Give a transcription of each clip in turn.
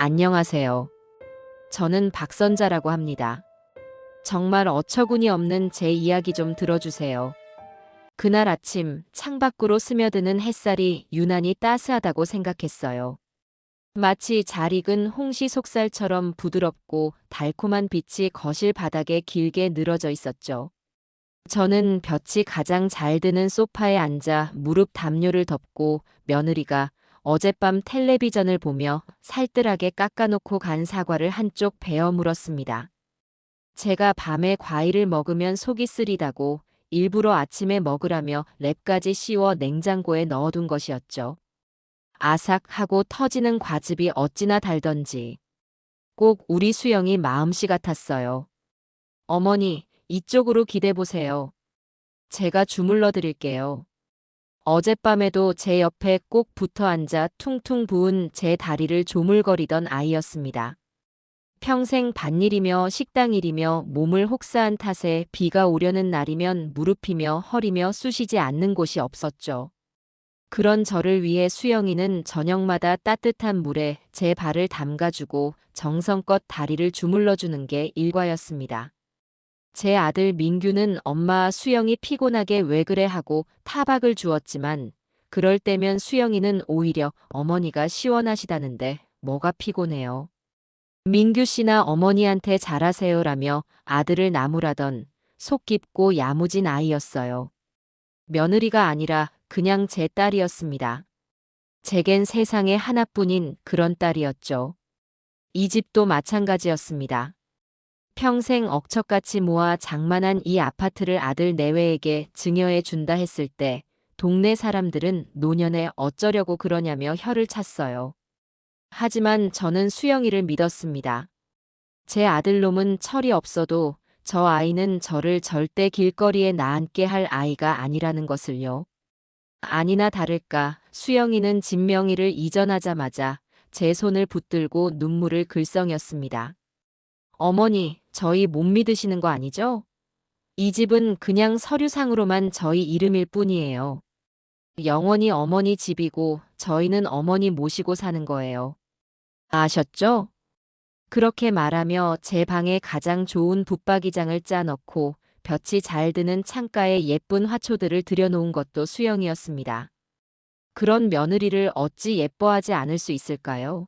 안녕하세요. 저는 박선자라고 합니다. 정말 어처구니 없는 제 이야기 좀 들어주세요. 그날 아침 창밖으로 스며드는 햇살이 유난히 따스하다고 생각했어요. 마치 잘 익은 홍시 속살처럼 부드럽고 달콤한 빛이 거실 바닥에 길게 늘어져 있었죠. 저는 볕이 가장 잘 드는 소파에 앉아 무릎 담요를 덮고 며느리가 어젯밤 텔레비전을 보며 살뜰하게 깎아놓고 간 사과를 한쪽 베어 물었습니다. 제가 밤에 과일을 먹으면 속이 쓰리다고 일부러 아침에 먹으라며 랩까지 씌워 냉장고에 넣어둔 것이었죠. 아삭하고 터지는 과즙이 어찌나 달던지 꼭 우리 수영이 마음씨 같았어요. 어머니, 이쪽으로 기대보세요. 제가 주물러 드릴게요. 어젯밤에도 제 옆에 꼭 붙어 앉아 퉁퉁 부은 제 다리를 조물거리던 아이였습니다. 평생 밭일이며 식당일이며 몸을 혹사한 탓에 비가 오려는 날이면 무릎이며 허리며 쑤시지 않는 곳이 없었죠. 그런 저를 위해 수영이는 저녁마다 따뜻한 물에 제 발을 담가주고 정성껏 다리를 주물러주는 게 일과였습니다. 제 아들 민규는 엄마 수영이 피곤하게 왜 그래 하고 타박을 주었지만 그럴 때면 수영이는 오히려 어머니가 시원하시다는데 뭐가 피곤해요. 민규 씨나 어머니한테 잘하세요라며 아들을 나무라던 속 깊고 야무진 아이였어요. 며느리가 아니라 그냥 제 딸이었습니다. 제겐 세상에 하나뿐인 그런 딸이었죠. 이 집도 마찬가지였습니다. 평생 억척같이 모아 장만한 이 아파트를 아들 내외에게 증여해 준다 했을 때 동네 사람들은 노년에 어쩌려고 그러냐며 혀를 찼어요. 하지만 저는 수영이를 믿었습니다. 제 아들놈은 철이 없어도 저 아이는 저를 절대 길거리에 나앉게 할 아이가 아니라는 것을요. 아니나 다를까 수영이는 집 명의를 이전하자마자 제 손을 붙들고 눈물을 글썽였습니다. 어머니, 저희 못 믿으시는 거 아니죠? 이 집은 그냥 서류상으로만 저희 이름일 뿐이에요. 영원히 어머니 집이고 저희는 어머니 모시고 사는 거예요. 아셨죠? 그렇게 말하며 제 방에 가장 좋은 붙박이장을 짜놓고 볕이 잘 드는 창가에 예쁜 화초들을 들여놓은 것도 수영이었습니다. 그런 며느리를 어찌 예뻐하지 않을 수 있을까요?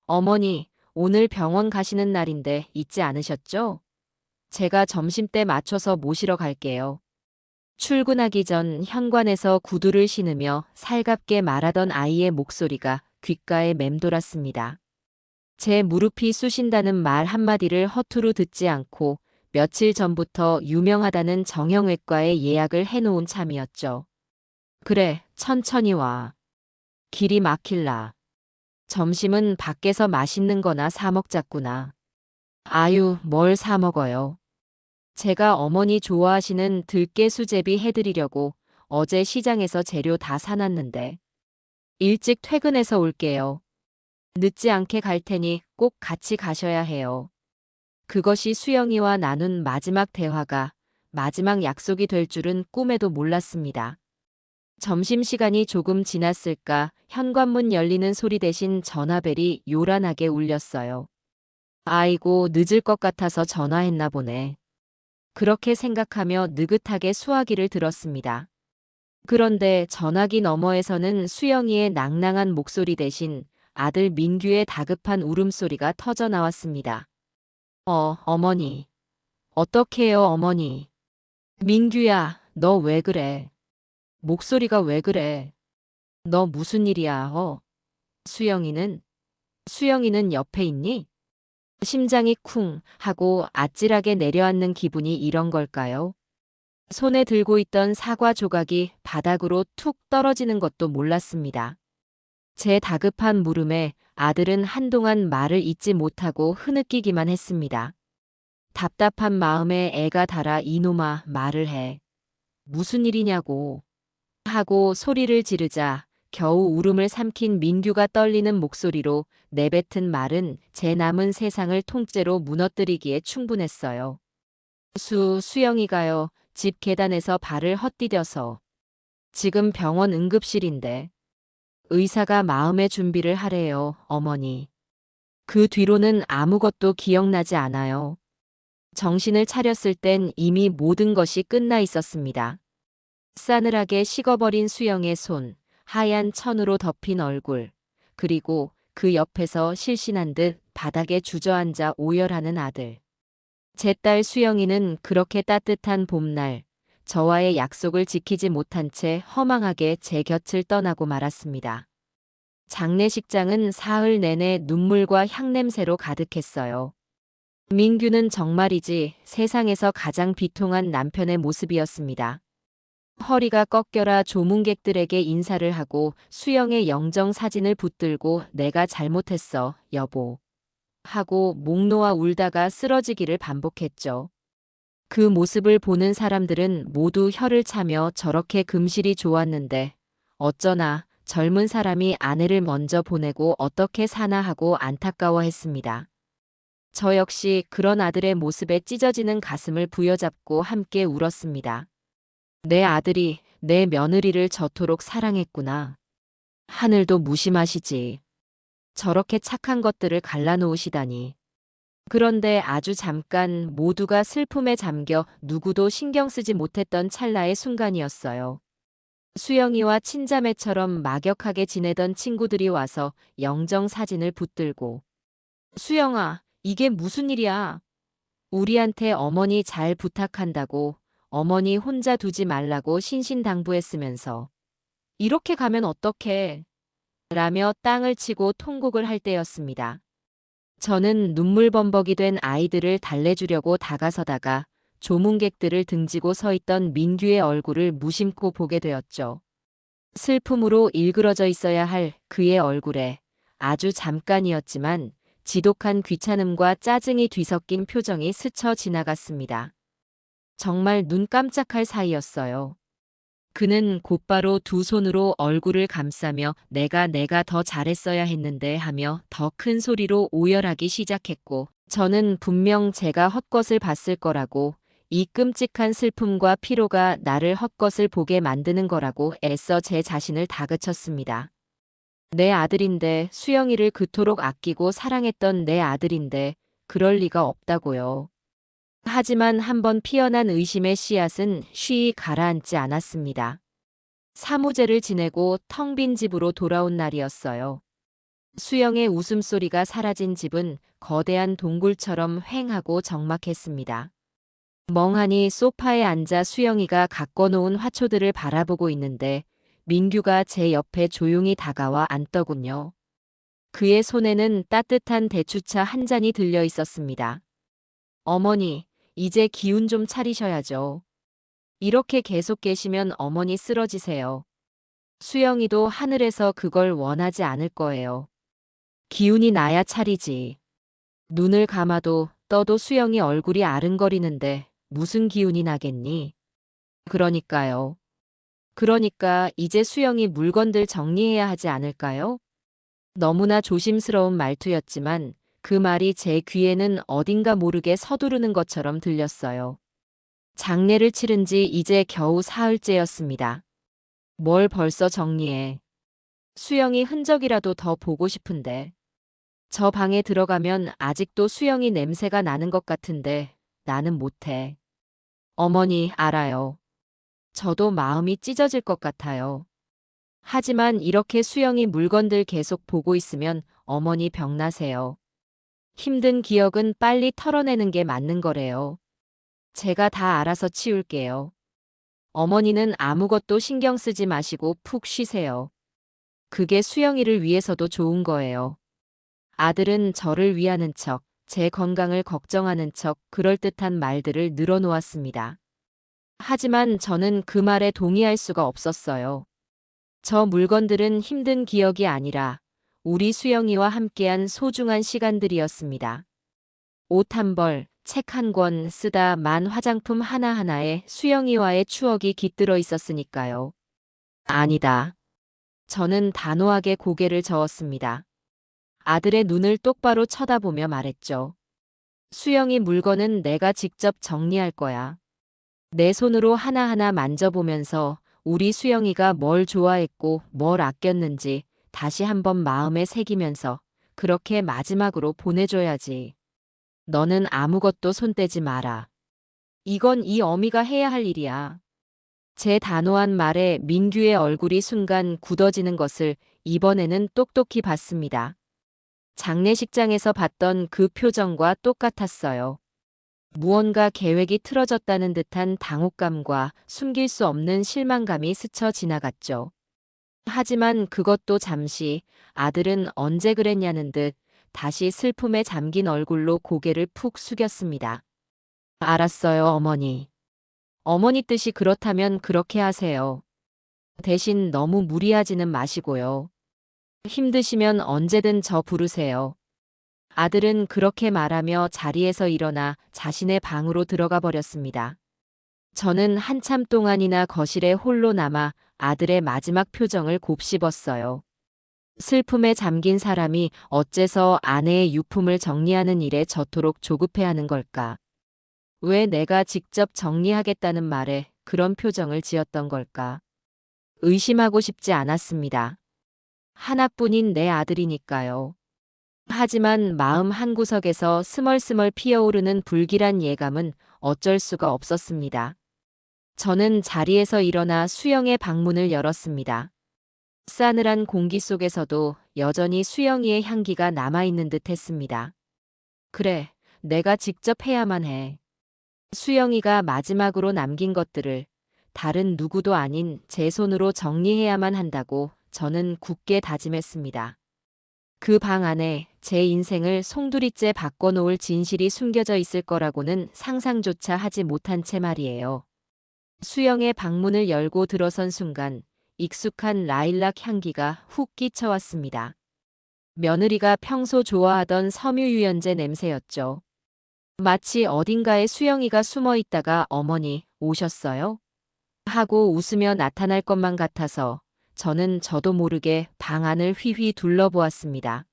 어머니, 오늘 병원 가시는 날인데 잊지 않으셨죠? 제가 점심때 맞춰서 모시러 갈게요. 출근하기 전 현관에서 구두를 신으며 살갑게 말하던 아이의 목소리가 귓가에 맴돌았습니다. 제 무릎이 쑤신다는 말 한마디를 허투루 듣지 않고 며칠 전부터 유명하다는 정형외과에 예약을 해놓은 참이었죠. 그래, 천천히 와. 길이 막힐라. 점심은 밖에서 맛있는 거나 사 먹자꾸나. 아유, 뭘 사 먹어요. 제가 어머니 좋아하시는 들깨 수제비 해드리려고 어제 시장에서 재료 다 사놨는데. 일찍 퇴근해서 올게요. 늦지 않게 갈 테니 꼭 같이 가셔야 해요. 그것이 수영이와 나눈 마지막 대화가 마지막 약속이 될 줄은 꿈에도 몰랐습니다. 점심시간이 조금 지났을까 현관문 열리는 소리 대신 전화벨이 요란하게 울렸어요. 아이고, 늦을 것 같아서 전화했나 보네. 그렇게 생각하며 느긋하게 수화기를 들었습니다. 그런데 전화기 너머에서는 수영이의 낭낭한 목소리 대신 아들 민규의 다급한 울음소리가 터져 나왔습니다. 어머니. 어떡해요, 어머니. 민규야, 너 왜 그래? 목소리가 왜 그래? 너 무슨 일이야, 수영이는? 수영이는 옆에 있니? 심장이 쿵 하고 아찔하게 내려앉는 기분이 이런 걸까요? 손에 들고 있던 사과 조각이 바닥으로 툭 떨어지는 것도 몰랐습니다. 제 다급한 물음에 아들은 한동안 말을 잇지 못하고 흐느끼기만 했습니다. 답답한 마음에 애가 달아 이놈아 말을 해. 무슨 일이냐고. 하고 소리를 지르자 겨우 울음을 삼킨 민규가 떨리는 목소리로 내뱉은 말은 제 남은 세상을 통째로 무너뜨리기에 충분했어요. 수영이가요. 집 계단에서 발을 헛디뎌서. 지금 병원 응급실인데. 의사가 마음의 준비를 하래요, 어머니. 그 뒤로는 아무것도 기억나지 않아요. 정신을 차렸을 땐 이미 모든 것이 끝나 있었습니다. 싸늘하게 식어버린 수영의 손, 하얀 천으로 덮인 얼굴, 그리고 그 옆에서 실신한 듯 바닥에 주저앉아 오열하는 아들. 제 딸 수영이는 그렇게 따뜻한 봄날, 저와의 약속을 지키지 못한 채 허망하게 제 곁을 떠나고 말았습니다. 장례식장은 사흘 내내 눈물과 향냄새로 가득했어요. 민규는 정말이지 세상에서 가장 비통한 남편의 모습이었습니다. 허리가 꺾여라 조문객들에게 인사를 하고 수영의 영정 사진을 붙들고 내가 잘못했어, 여보. 하고 목 놓아 울다가 쓰러지기를 반복했죠. 그 모습을 보는 사람들은 모두 혀를 차며 저렇게 금실이 좋았는데 어쩌나 젊은 사람이 아내를 먼저 보내고 어떻게 사나 하고 안타까워했습니다. 저 역시 그런 아들의 모습에 찢어지는 가슴을 부여잡고 함께 울었습니다. 내 아들이 내 며느리를 저토록 사랑했구나. 하늘도 무심하시지. 저렇게 착한 것들을 갈라놓으시다니. 그런데 아주 잠깐 모두가 슬픔에 잠겨 누구도 신경 쓰지 못했던 찰나의 순간이었어요. 수영이와 친자매처럼 막역하게 지내던 친구들이 와서 영정 사진을 붙들고 수영아, 이게 무슨 일이야? 우리한테 어머니 잘 부탁한다고 어머니 혼자 두지 말라고 신신당부했으면서 이렇게 가면 어떡해? 라며 땅을 치고 통곡을 할 때였습니다. 저는 눈물범벅이 된 아이들을 달래주려고 다가서다가 조문객들을 등지고 서 있던 민규의 얼굴을 무심코 보게 되었죠. 슬픔으로 일그러져 있어야 할 그의 얼굴에 아주 잠깐이었지만 지독한 귀찮음과 짜증이 뒤섞인 표정이 스쳐 지나갔습니다. 정말 눈 깜짝할 사이였어요. 그는 곧바로 두 손으로 얼굴을 감싸며 내가 더 잘했어야 했는데 하며 더 큰 소리로 오열하기 시작했고 저는 분명 제가 헛것을 봤을 거라고 이 끔찍한 슬픔과 피로가 나를 헛것을 보게 만드는 거라고 애써 제 자신을 다그쳤습니다. 내 아들인데 수영이를 그토록 아끼고 사랑했던 내 아들인데 그럴 리가 없다고요. 하지만 한번 피어난 의심의 씨앗은 쉬이 가라앉지 않았습니다. 사무제를 지내고 텅 빈 집으로 돌아온 날이었어요. 수영의 웃음소리가 사라진 집은 거대한 동굴처럼 휑하고 적막했습니다. 멍하니 소파에 앉아 수영이가 가꿔놓은 화초들을 바라보고 있는데 민규가 제 옆에 조용히 다가와 앉더군요. 그의 손에는 따뜻한 대추차 한 잔이 들려 있었습니다. 어머니, 이제 기운 좀 차리셔야죠. 이렇게 계속 계시면 어머니 쓰러지세요. 수영이도 하늘에서 그걸 원하지 않을 거예요. 기운이 나야 차리지. 눈을 감아도 떠도 수영이 얼굴이 아른거리는데 무슨 기운이 나겠니? 그러니까요. 그러니까 이제 수영이 물건들 정리해야 하지 않을까요? 너무나 조심스러운 말투였지만 그 말이 제 귀에는 어딘가 모르게 서두르는 것처럼 들렸어요. 장례를 치른 지 이제 겨우 사흘째였습니다. 뭘 벌써 정리해. 수영이 흔적이라도 더 보고 싶은데. 저 방에 들어가면 아직도 수영이 냄새가 나는 것 같은데 나는 못해. 어머니, 알아요. 저도 마음이 찢어질 것 같아요. 하지만 이렇게 수영이 물건들 계속 보고 있으면 어머니 병나세요. 힘든 기억은 빨리 털어내는 게 맞는 거래요. 제가 다 알아서 치울게요. 어머니는 아무것도 신경 쓰지 마시고 푹 쉬세요. 그게 수영이를 위해서도 좋은 거예요. 아들은 저를 위하는 척, 제 건강을 걱정하는 척 그럴듯한 말들을 늘어놓았습니다. 하지만 저는 그 말에 동의할 수가 없었어요. 저 물건들은 힘든 기억이 아니라 우리 수영이와 함께한 소중한 시간들이었습니다. 옷 한 벌, 책 한 권 쓰다 만 화장품 하나하나에 수영이와의 추억이 깃들어 있었으니까요. 아니다. 저는 단호하게 고개를 저었습니다. 아들의 눈을 똑바로 쳐다보며 말했죠. 수영이 물건은 내가 직접 정리할 거야. 내 손으로 하나하나 만져보면서 우리 수영이가 뭘 좋아했고 뭘 아꼈는지 다시 한번 마음에 새기면서 그렇게 마지막으로 보내줘야지. 너는 아무것도 손대지 마라. 이건 이 어미가 해야 할 일이야. 제 단호한 말에 민규의 얼굴이 순간 굳어지는 것을 이번에는 똑똑히 봤습니다. 장례식장에서 봤던 그 표정과 똑같았어요. 무언가 계획이 틀어졌다는 듯한 당혹감과 숨길 수 없는 실망감이 스쳐 지나갔죠. 하지만 그것도 잠시, 아들은 언제 그랬냐는 듯 다시 슬픔에 잠긴 얼굴로 고개를 푹 숙였습니다. 알았어요, 어머니. 어머니 뜻이 그렇다면 그렇게 하세요. 대신 너무 무리하지는 마시고요. 힘드시면 언제든 저 부르세요. 아들은 그렇게 말하며 자리에서 일어나 자신의 방으로 들어가 버렸습니다. 저는 한참 동안이나 거실에 홀로 남아 아들의 마지막 표정을 곱씹었어요. 슬픔에 잠긴 사람이 어째서 아내의 유품을 정리하는 일에 저토록 조급해하는 걸까? 왜 내가 직접 정리하겠다는 말에 그런 표정을 지었던 걸까? 의심하고 싶지 않았습니다. 하나뿐인 내 아들이니까요. 하지만 마음 한구석에서 스멀스멀 피어오르는 불길한 예감은 어쩔 수가 없었습니다. 저는 자리에서 일어나 수영의 방문을 열었습니다. 싸늘한 공기 속에서도 여전히 수영이의 향기가 남아있는 듯 했습니다. 그래, 내가 직접 해야만 해. 수영이가 마지막으로 남긴 것들을 다른 누구도 아닌 제 손으로 정리해야만 한다고 저는 굳게 다짐했습니다. 그 방 안에 제 인생을 송두리째 바꿔놓을 진실이 숨겨져 있을 거라고는 상상조차 하지 못한 채 말이에요. 수영의 방문을 열고 들어선 순간 익숙한 라일락 향기가 훅 끼쳐왔습니다. 며느리가 평소 좋아하던 섬유유연제 냄새였죠. 마치 어딘가에 수영이가 숨어 있다가 어머니 오셨어요? 하고 웃으며 나타날 것만 같아서 저는 저도 모르게 방 안을 휘휘 둘러보았습니다.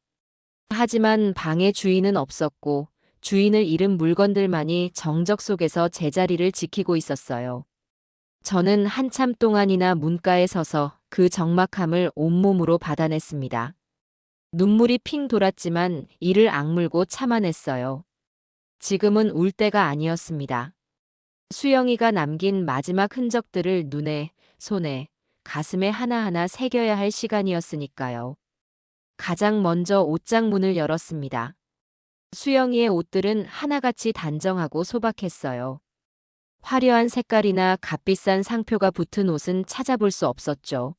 하지만 방의 주인은 없었고 주인을 잃은 물건들만이 정적 속에서 제자리를 지키고 있었어요. 저는 한참 동안이나 문가에 서서 그 적막함을 온몸으로 받아냈습니다. 눈물이 핑 돌았지만 이를 악물고 참아냈어요. 지금은 울 때가 아니었습니다. 수영이가 남긴 마지막 흔적들을 눈에, 손에, 가슴에 하나하나 새겨야 할 시간이었으니까요. 가장 먼저 옷장 문을 열었습니다. 수영이의 옷들은 하나같이 단정하고 소박했어요. 화려한 색깔이나 값비싼 상표가 붙은 옷은 찾아볼 수 없었죠.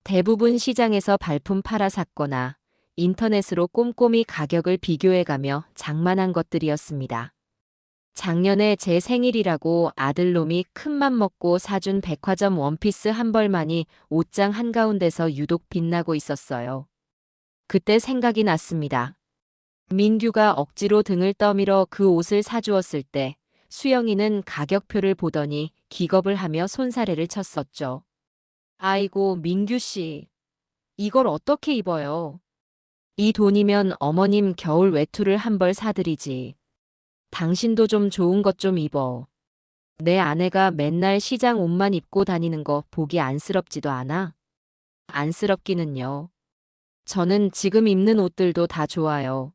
대부분 시장에서 발품 팔아 샀거나 인터넷으로 꼼꼼히 가격을 비교해가며 장만한 것들이었습니다. 작년에 제 생일이라고 아들놈이 큰맘 먹고 사준 백화점 원피스 한 벌만이 옷장 한가운데서 유독 빛나고 있었어요. 그때 생각이 났습니다. 민규가 억지로 등을 떠밀어 그 옷을 사주었을 때 수영이는 가격표를 보더니 기겁을 하며 손사래를 쳤었죠. 아이고, 민규 씨. 이걸 어떻게 입어요? 이 돈이면 어머님 겨울 외투를 한 벌 사드리지. 당신도 좀 좋은 것 좀 입어. 내 아내가 맨날 시장 옷만 입고 다니는 거 보기 안쓰럽지도 않아? 안쓰럽기는요. 저는 지금 입는 옷들도 다 좋아요.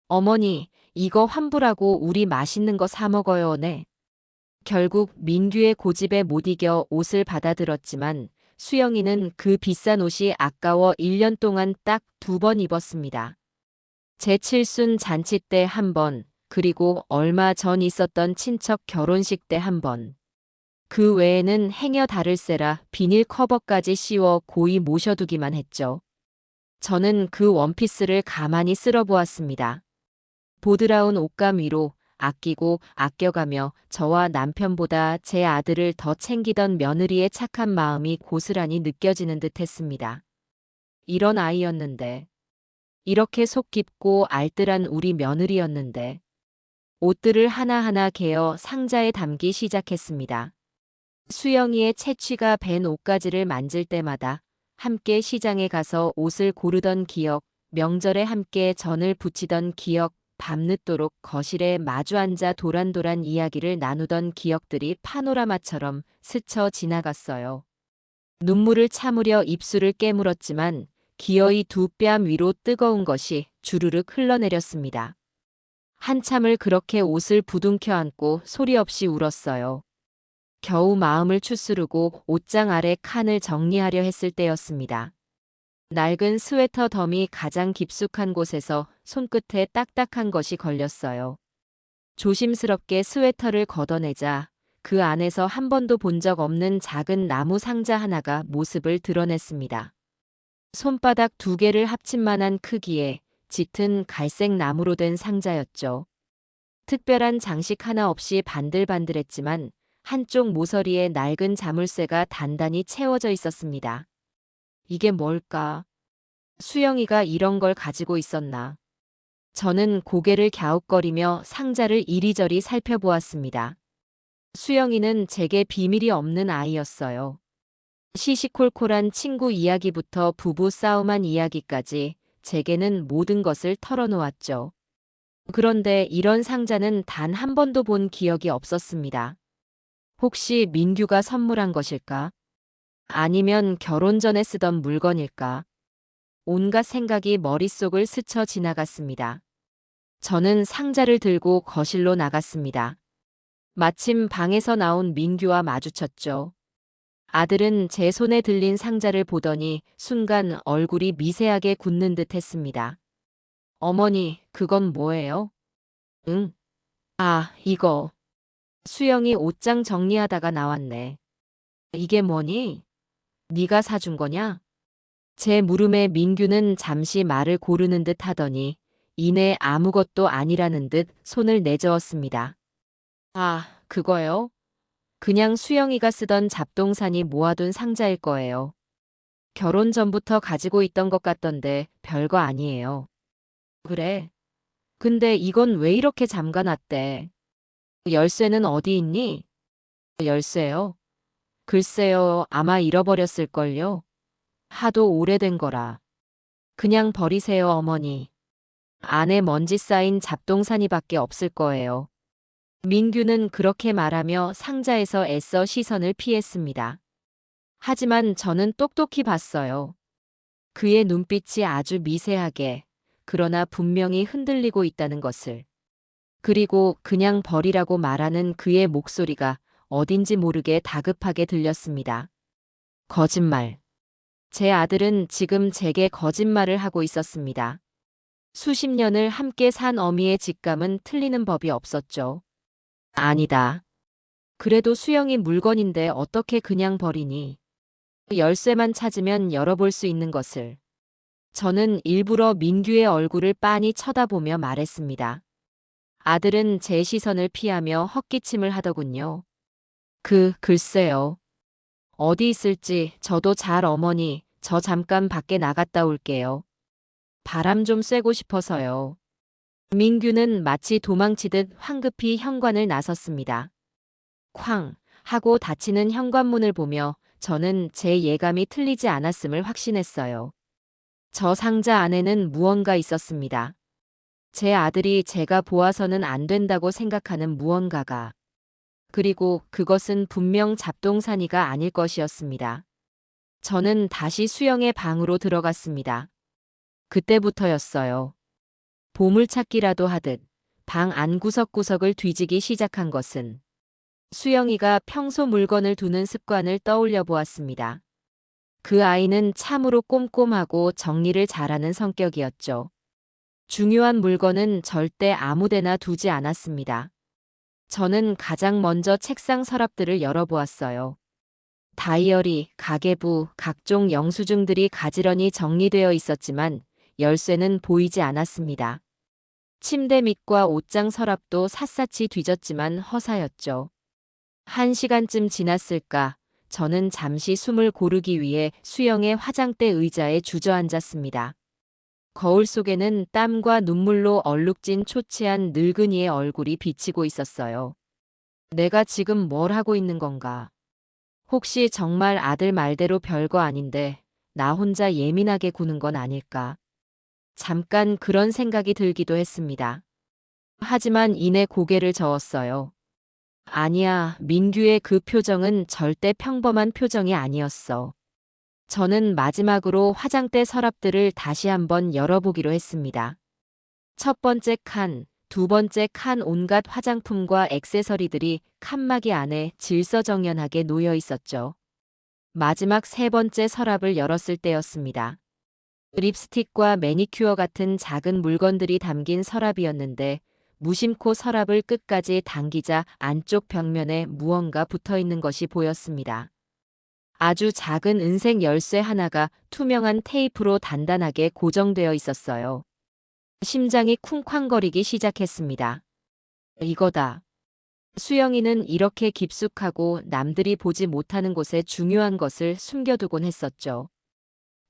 어머니, 이거 환불하고 우리 맛있는 거 사 먹어요, 네. 결국 민규의 고집에 못 이겨 옷을 받아들었지만 수영이는 그 비싼 옷이 아까워 1년 동안 딱 2번 입었습니다. 제 칠순 잔치 때 한 번, 그리고 얼마 전 있었던 친척 결혼식 때 한 번. 그 외에는 행여 다를세라 비닐 커버까지 씌워 고이 모셔두기만 했죠. 저는 그 원피스를 가만히 쓸어보았습니다. 보드라운 옷감 위로 아끼고 아껴가며 저와 남편보다 제 아들을 더 챙기던 며느리의 착한 마음이 고스란히 느껴지는 듯 했습니다. 이런 아이였는데, 이렇게 속 깊고 알뜰한 우리 며느리였는데, 옷들을 하나하나 개어 상자에 담기 시작했습니다. 수영이의 채취가 밴 옷가지를 만질 때마다 함께 시장에 가서 옷을 고르던 기억, 명절에 함께 전을 부치던 기억, 밤늦도록 거실에 마주 앉아 도란도란 이야기를 나누던 기억들이 파노라마처럼 스쳐 지나갔어요. 눈물을 참으려 입술을 깨물었지만 기어이 두 뺨 위로 뜨거운 것이 주르륵 흘러내렸습니다. 한참을 그렇게 옷을 부둥켜 안고 소리 없이 울었어요. 겨우 마음을 추스르고 옷장 아래 칸을 정리하려 했을 때였습니다. 낡은 스웨터 덤이 가장 깊숙한 곳에서 손끝에 딱딱한 것이 걸렸어요. 조심스럽게 스웨터를 걷어내자 그 안에서 한 번도 본 적 없는 작은 나무 상자 하나가 모습을 드러냈습니다. 손바닥 두 개를 합친 만한 크기의 짙은 갈색 나무로 된 상자였죠. 특별한 장식 하나 없이 반들반들했지만 한쪽 모서리에 낡은 자물쇠가 단단히 채워져 있었습니다. 이게 뭘까? 수영이가 이런 걸 가지고 있었나? 저는 고개를 갸웃거리며 상자를 이리저리 살펴보았습니다. 수영이는 제게 비밀이 없는 아이였어요. 시시콜콜한 친구 이야기부터 부부 싸움한 이야기까지 제게는 모든 것을 털어놓았죠. 그런데 이런 상자는 단 한 번도 본 기억이 없었습니다. 혹시 민규가 선물한 것일까? 아니면 결혼 전에 쓰던 물건일까? 온갖 생각이 머릿속을 스쳐 지나갔습니다. 저는 상자를 들고 거실로 나갔습니다. 마침 방에서 나온 민규와 마주쳤죠. 아들은 제 손에 들린 상자를 보더니 순간 얼굴이 미세하게 굳는 듯 했습니다. 어머니, 그건 뭐예요? 응. 아, 이거. 수영이 옷장 정리하다가 나왔네. 이게 뭐니? 네가 사준 거냐? 제 물음에 민규는 잠시 말을 고르는 듯 하더니 이내 아무것도 아니라는 듯 손을 내저었습니다. 아, 그거요? 그냥 수영이가 쓰던 잡동사니 모아둔 상자일 거예요. 결혼 전부터 가지고 있던 것 같던데 별거 아니에요. 그래? 근데 이건 왜 이렇게 잠가놨대? 열쇠는 어디 있니? 열쇠요? 글쎄요, 아마 잃어버렸을걸요. 하도 오래된 거라. 그냥 버리세요, 어머니. 안에 먼지 쌓인 잡동사니밖에 없을 거예요. 민규는 그렇게 말하며 상자에서 애써 시선을 피했습니다. 하지만 저는 똑똑히 봤어요. 그의 눈빛이 아주 미세하게, 그러나 분명히 흔들리고 있다는 것을. 그리고 그냥 버리라고 말하는 그의 목소리가 어딘지 모르게 다급하게 들렸습니다. 거짓말. 제 아들은 지금 제게 거짓말을 하고 있었습니다. 수십 년을 함께 산 어미의 직감은 틀리는 법이 없었죠. 아니다. 그래도 수영이 물건인데 어떻게 그냥 버리니? 열쇠만 찾으면 열어볼 수 있는 것을. 저는 일부러 민규의 얼굴을 빤히 쳐다보며 말했습니다. 아들은 제 시선을 피하며 헛기침을 하더군요. 글쎄요. 어디 있을지 저도 잘 어머니, 저 잠깐 밖에 나갔다 올게요. 바람 좀 쐬고 싶어서요. 민규는 마치 도망치듯 황급히 현관을 나섰습니다. 쾅 하고 닫히는 현관문을 보며 저는 제 예감이 틀리지 않았음을 확신했어요. 저 상자 안에는 무언가 있었습니다. 제 아들이 제가 보아서는 안 된다고 생각하는 무언가가. 그리고 그것은 분명 잡동사니가 아닐 것이었습니다. 저는 다시 수영의 방으로 들어갔습니다. 그때부터였어요. 보물찾기라도 하듯 방 안 구석구석을 뒤지기 시작한 것은 수영이가 평소 물건을 두는 습관을 떠올려 보았습니다. 그 아이는 참으로 꼼꼼하고 정리를 잘하는 성격이었죠. 중요한 물건은 절대 아무데나 두지 않았습니다. 저는 가장 먼저 책상 서랍들을 열어보았어요. 다이어리, 가계부, 각종 영수증들이 가지런히 정리되어 있었지만 열쇠는 보이지 않았습니다. 침대 밑과 옷장 서랍도 샅샅이 뒤졌지만 허사였죠. 1시간쯤 지났을까, 저는 잠시 숨을 고르기 위해 수영의 화장대 의자에 주저앉았습니다. 거울 속에는 땀과 눈물로 얼룩진 초췌한 늙은이의 얼굴이 비치고 있었어요. 내가 지금 뭘 하고 있는 건가? 혹시 정말 아들 말대로 별거 아닌데 나 혼자 예민하게 구는 건 아닐까? 잠깐 그런 생각이 들기도 했습니다. 하지만 이내 고개를 저었어요. 아니야, 민규의 그 표정은 절대 평범한 표정이 아니었어. 저는 마지막으로 화장대 서랍들을 다시 한번 열어보기로 했습니다. 첫 번째 칸, 두 번째 칸 온갖 화장품과 액세서리들이 칸막이 안에 질서정연하게 놓여 있었죠. 마지막 세 번째 서랍을 열었을 때였습니다. 립스틱과 매니큐어 같은 작은 물건들이 담긴 서랍이었는데 무심코 서랍을 끝까지 당기자 안쪽 벽면에 무언가 붙어 있는 것이 보였습니다. 아주 작은 은색 열쇠 하나가 투명한 테이프로 단단하게 고정되어 있었어요. 심장이 쿵쾅거리기 시작했습니다. 이거다. 수영이는 이렇게 깊숙하고 남들이 보지 못하는 곳에 중요한 것을 숨겨두곤 했었죠.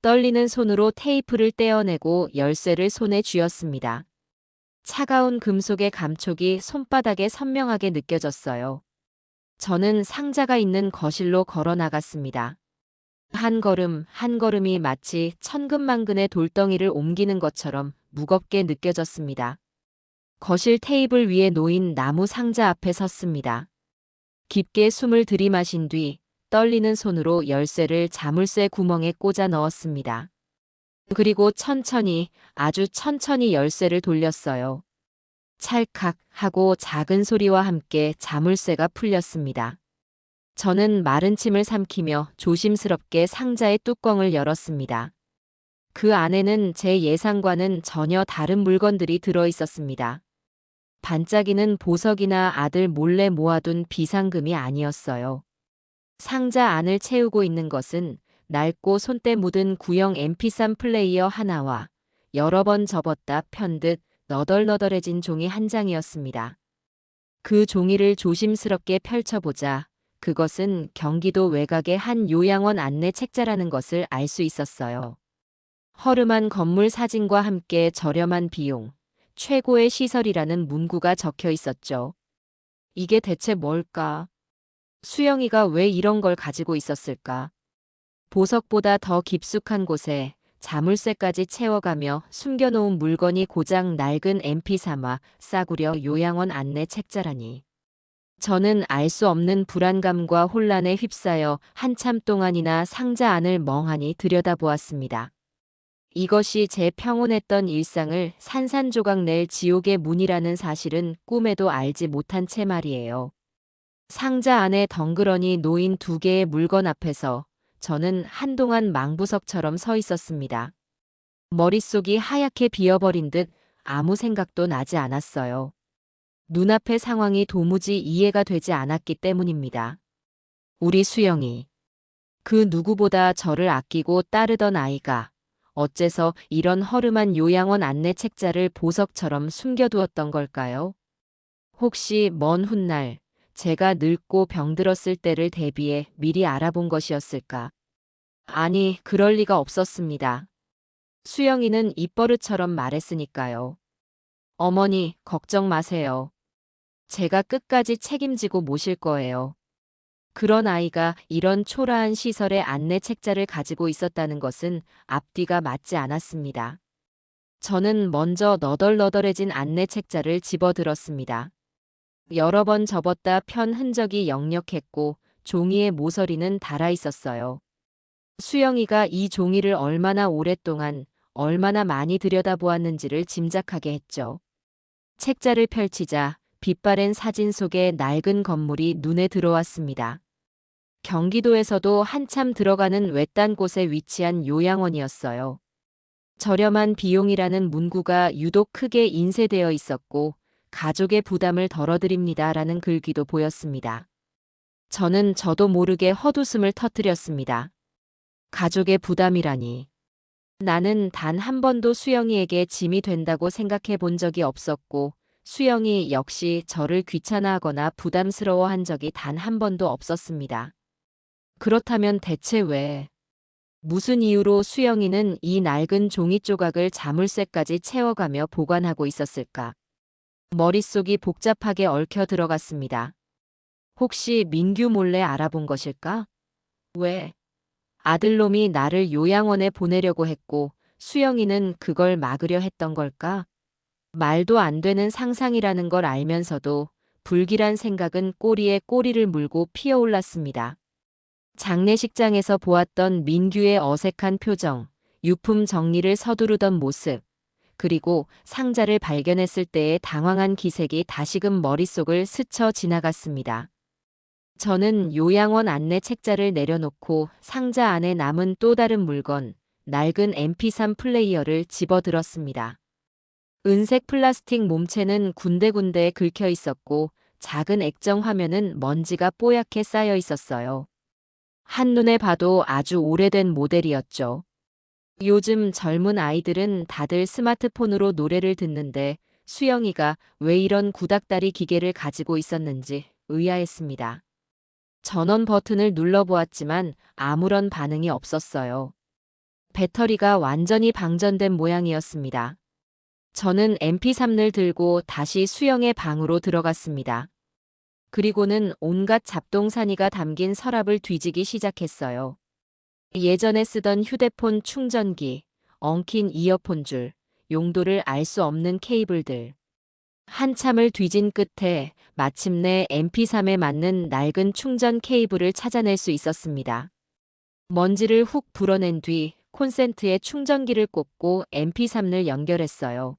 떨리는 손으로 테이프를 떼어내고 열쇠를 손에 쥐었습니다. 차가운 금속의 감촉이 손바닥에 선명하게 느껴졌어요. 저는 상자가 있는 거실로 걸어 나갔습니다. 한 걸음 한 걸음이 마치 천근만근의 돌덩이를 옮기는 것처럼 무겁게 느껴졌습니다. 거실 테이블 위에 놓인 나무 상자 앞에 섰습니다. 깊게 숨을 들이마신 뒤 떨리는 손으로 열쇠를 자물쇠 구멍에 꽂아 넣었습니다. 그리고 천천히, 아주 천천히 열쇠를 돌렸어요. 찰칵 하고 작은 소리와 함께 자물쇠가 풀렸습니다. 저는 마른 침을 삼키며 조심스럽게 상자의 뚜껑을 열었습니다. 그 안에는 제 예상과는 전혀 다른 물건들이 들어 있었습니다. 반짝이는 보석이나 아들 몰래 모아둔 비상금이 아니었어요. 상자 안을 채우고 있는 것은 낡고 손때 묻은 구형 MP3 플레이어 하나와 여러 번 접었다 편 듯 너덜너덜해진 종이 한 장이었습니다. 그 종이를 조심스럽게 펼쳐보자 그것은 경기도 외곽의 한 요양원 안내 책자라는 것을 알 수 있었어요. 허름한 건물 사진과 함께 저렴한 비용, 최고의 시설이라는 문구가 적혀 있었죠. 이게 대체 뭘까? 수영이가 왜 이런 걸 가지고 있었을까? 보석보다 더 깊숙한 곳에 자물쇠까지 채워가며 숨겨놓은 물건이 고작 낡은 MP3와 싸구려 요양원 안내 책자라니. 저는 알 수 없는 불안감과 혼란에 휩싸여 한참 동안이나 상자 안을 멍하니 들여다보았습니다. 이것이 제 평온했던 일상을 산산조각 낼 지옥의 문이라는 사실은 꿈에도 알지 못한 채 말이에요. 상자 안에 덩그러니 놓인 두 개의 물건 앞에서 저는 한동안 망부석처럼 서 있었습니다. 머릿속이 하얗게 비어버린 듯 아무 생각도 나지 않았어요. 눈앞의 상황이 도무지 이해가 되지 않았기 때문입니다. 우리 수영이. 그 누구보다 저를 아끼고 따르던 아이가 어째서 이런 허름한 요양원 안내 책자를 보석처럼 숨겨두었던 걸까요? 혹시 먼 훗날 제가 늙고 병들었을 때를 대비해 미리 알아본 것이었을까? 아니, 그럴 리가 없었습니다. 수영이는 입버릇처럼 말했으니까요. 어머니, 걱정 마세요. 제가 끝까지 책임지고 모실 거예요. 그런 아이가 이런 초라한 시설의 안내 책자를 가지고 있었다는 것은 앞뒤가 맞지 않았습니다. 저는 먼저 너덜너덜해진 안내 책자를 집어들었습니다. 여러 번 접었다 편 흔적이 역력했고 종이의 모서리는 닳아 있었어요. 수영이가 이 종이를 얼마나 오랫동안, 얼마나 많이 들여다보았는지를 짐작하게 했죠. 책자를 펼치자 빛바랜 사진 속의 낡은 건물이 눈에 들어왔습니다. 경기도에서도 한참 들어가는 외딴 곳에 위치한 요양원이었어요. 저렴한 비용이라는 문구가 유독 크게 인쇄되어 있었고 가족의 부담을 덜어드립니다라는 글귀도 보였습니다. 저는 저도 모르게 헛웃음을 터뜨렸습니다. 가족의 부담이라니. 나는 단 한 번도 수영이에게 짐이 된다고 생각해 본 적이 없었고 수영이 역시 저를 귀찮아하거나 부담스러워한 적이 단 한 번도 없었습니다. 그렇다면 대체 왜? 무슨 이유로 수영이는 이 낡은 종이 조각을 자물쇠까지 채워가며 보관하고 있었을까? 머릿속이 복잡하게 얽혀 들어갔습니다. 혹시 민규 몰래 알아본 것일까? 왜? 아들놈이 나를 요양원에 보내려고 했고 수영이는 그걸 막으려 했던 걸까? 말도 안 되는 상상이라는 걸 알면서도 불길한 생각은 꼬리에 꼬리를 물고 피어올랐습니다. 장례식장에서 보았던 민규의 어색한 표정, 유품 정리를 서두르던 모습, 그리고 상자를 발견했을 때의 당황한 기색이 다시금 머릿속을 스쳐 지나갔습니다. 저는 요양원 안내 책자를 내려놓고 상자 안에 남은 또 다른 물건, 낡은 MP3 플레이어를 집어들었습니다. 은색 플라스틱 몸체는 군데군데 긁혀 있었고 작은 액정 화면은 먼지가 뽀얗게 쌓여 있었어요. 한눈에 봐도 아주 오래된 모델이었죠. 요즘 젊은 아이들은 다들 스마트폰으로 노래를 듣는데 수영이가 왜 이런 구닥다리 기계를 가지고 있었는지 의아했습니다. 전원 버튼을 눌러보았지만 아무런 반응이 없었어요. 배터리가 완전히 방전된 모양이었습니다. 저는 MP3을 들고 다시 수영의 방으로 들어갔습니다. 그리고는 온갖 잡동사니가 담긴 서랍을 뒤지기 시작했어요. 예전에 쓰던 휴대폰 충전기, 엉킨 이어폰 줄, 용도를 알 수 없는 케이블들. 한참을 뒤진 끝에 마침내 MP3에 맞는 낡은 충전 케이블을 찾아낼 수 있었습니다. 먼지를 훅 불어낸 뒤 콘센트에 충전기를 꽂고 MP3을 연결했어요.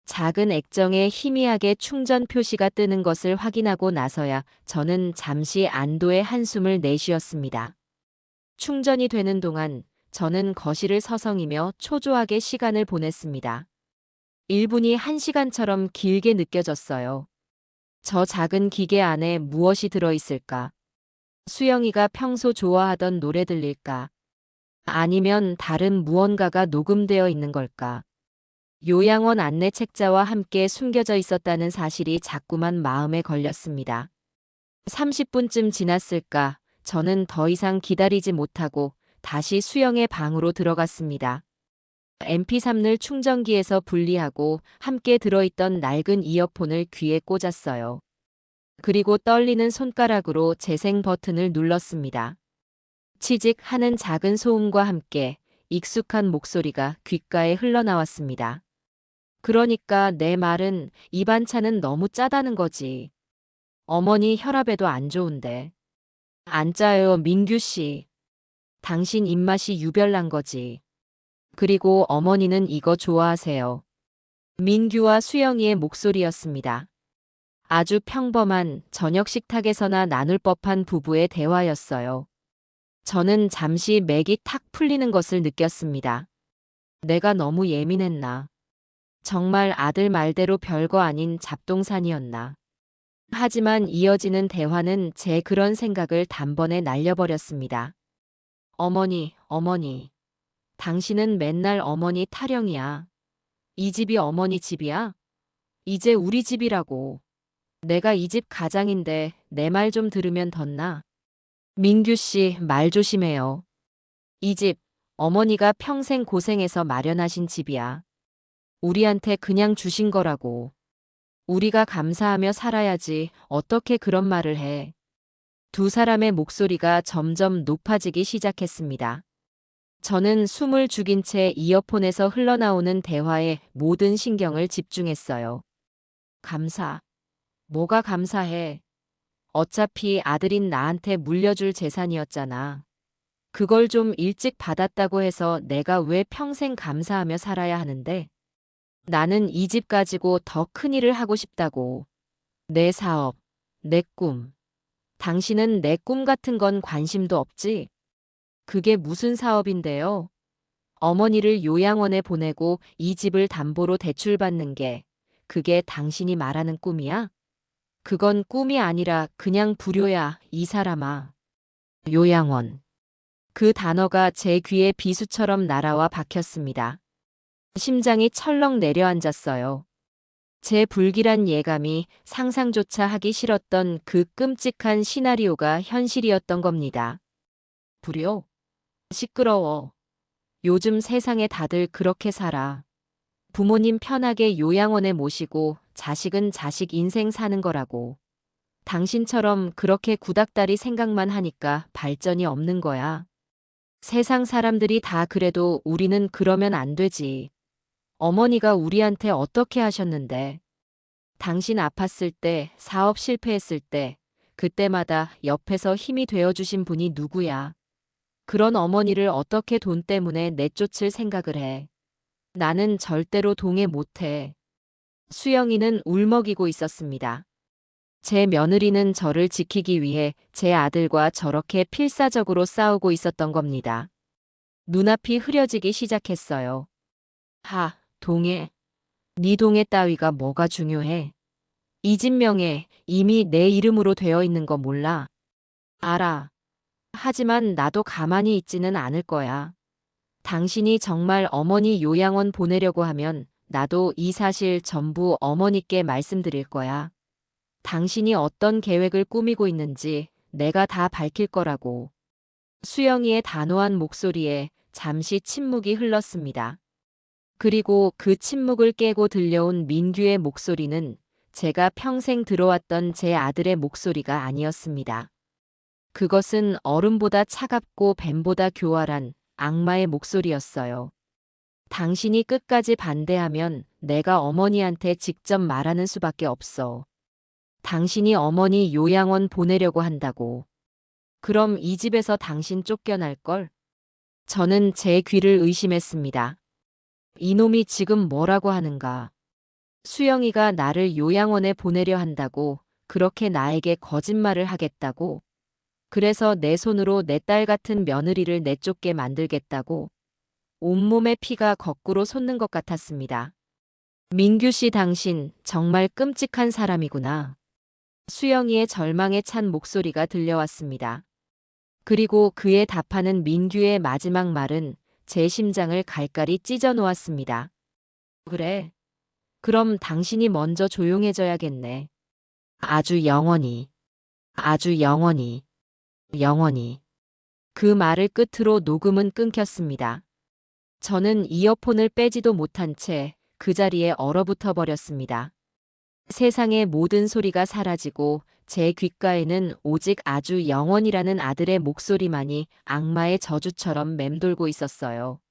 작은 액정에 희미하게 충전 표시가 뜨는 것을 확인하고 나서야 저는 잠시 안도의 한숨을 내쉬었습니다. 충전이 되는 동안 저는 거실을 서성이며 초조하게 시간을 보냈습니다. 1분이 1시간처럼 길게 느껴졌어요. 저 작은 기계 안에 무엇이 들어있을까? 수영이가 평소 좋아하던 노래 들릴까? 아니면 다른 무언가가 녹음되어 있는 걸까? 요양원 안내 책자와 함께 숨겨져 있었다는 사실이 자꾸만 마음에 걸렸습니다. 30분쯤 지났을까? 저는 더 이상 기다리지 못하고 다시 수영의 방으로 들어갔습니다. MP3을 충전기에서 분리하고 함께 들어있던 낡은 이어폰을 귀에 꽂았어요. 그리고 떨리는 손가락으로 재생 버튼을 눌렀습니다. 치직 하는 작은 소음과 함께 익숙한 목소리가 귓가에 흘러나왔습니다. 그러니까 내 말은 이 반찬은 너무 짜다는 거지. 어머니 혈압에도 안 좋은데. 안 짜요, 민규 씨. 당신 입맛이 유별난 거지. 그리고 어머니는 이거 좋아하세요. 민규와 수영이의 목소리였습니다. 아주 평범한 저녁 식탁에서나 나눌 법한 부부의 대화였어요. 저는 잠시 맥이 탁 풀리는 것을 느꼈습니다. 내가 너무 예민했나? 정말 아들 말대로 별거 아닌 잡동사니였나? 하지만 이어지는 대화는 제 그런 생각을 단번에 날려버렸습니다. 어머니, 어머니. 당신은 맨날 어머니 타령이야. 이 집이 어머니 집이야? 이제 우리 집이라고. 내가 이 집 가장인데 내 말 좀 들으면 덧나. 민규 씨, 말 조심해요. 이 집, 어머니가 평생 고생해서 마련하신 집이야. 우리한테 그냥 주신 거라고. 우리가 감사하며 살아야지 어떻게 그런 말을 해. 두 사람의 목소리가 점점 높아지기 시작했습니다. 저는 숨을 죽인 채 이어폰에서 흘러나오는 대화에 모든 신경을 집중했어요. 감사. 뭐가 감사해. 어차피 아들인 나한테 물려줄 재산이었잖아. 그걸 좀 일찍 받았다고 해서 내가 왜 평생 감사하며 살아야 하는데? 나는 이 집 가지고 더 큰 일을 하고 싶다고. 내 사업, 내 꿈. 당신은 내 꿈 같은 건 관심도 없지? 그게 무슨 사업인데요? 어머니를 요양원에 보내고 이 집을 담보로 대출받는 게 그게 당신이 말하는 꿈이야? 그건 꿈이 아니라 그냥 불효야, 이 사람아. 요양원. 그 단어가 제 귀에 비수처럼 날아와 박혔습니다. 심장이 철렁 내려앉았어요. 제 불길한 예감이 상상조차 하기 싫었던 그 끔찍한 시나리오가 현실이었던 겁니다. 불효? 시끄러워. 요즘 세상에 다들 그렇게 살아. 부모님 편하게 요양원에 모시고 자식은 자식 인생 사는 거라고. 당신처럼 그렇게 구닥다리 생각만 하니까 발전이 없는 거야. 세상 사람들이 다 그래도 우리는 그러면 안 되지. 어머니가 우리한테 어떻게 하셨는데. 당신 아팠을 때, 사업 실패했을 때, 그때마다 옆에서 힘이 되어주신 분이 누구야? 그런 어머니를 어떻게 돈 때문에 내쫓을 생각을 해? 나는 절대로 동의 못해. 수영이는 울먹이고 있었습니다. 제 며느리는 저를 지키기 위해 제 아들과 저렇게 필사적으로 싸우고 있었던 겁니다. 눈앞이 흐려지기 시작했어요. 동해. 네 동해 따위가 뭐가 중요해? 이 집 명예 이미 내 이름으로 되어 있는 거 몰라? 알아. 하지만 나도 가만히 있지는 않을 거야. 당신이 정말 어머니 요양원 보내려고 하면 나도 이 사실 전부 어머니께 말씀드릴 거야. 당신이 어떤 계획을 꾸미고 있는지 내가 다 밝힐 거라고. 수영이의 단호한 목소리에 잠시 침묵이 흘렀습니다. 그리고 그 침묵을 깨고 들려온 민규의 목소리는 제가 평생 들어왔던 제 아들의 목소리가 아니었습니다. 그것은 얼음보다 차갑고 뱀보다 교활한 악마의 목소리였어요. 당신이 끝까지 반대하면 내가 어머니한테 직접 말하는 수밖에 없어. 당신이 어머니 요양원 보내려고 한다고. 그럼 이 집에서 당신 쫓겨날걸? 저는 제 귀를 의심했습니다. 이놈이 지금 뭐라고 하는가? 수영이가 나를 요양원에 보내려 한다고, 그렇게 나에게 거짓말을 하겠다고, 그래서 내 손으로 내 딸 같은 며느리를 내쫓게 만들겠다고. 온몸에 피가 거꾸로 솟는 것 같았습니다. 민규 씨, 당신 정말 끔찍한 사람이구나. 수영이의 절망에 찬 목소리가 들려왔습니다. 그리고 그에 답하는 민규의 마지막 말은 제 심장을 갈갈이 찢어 놓았습니다. 그래. 그럼 당신이 먼저 조용해져야겠네. 아주 영원히. 아주 영원히. 영원히. 그 말을 끝으로 녹음은 끊겼습니다. 저는 이어폰을 빼지도 못한 채 그 자리에 얼어붙어 버렸습니다. 세상의 모든 소리가 사라지고 제 귓가에는 오직 아주 영원이라는 아들의 목소리만이 악마의 저주처럼 맴돌고 있었어요.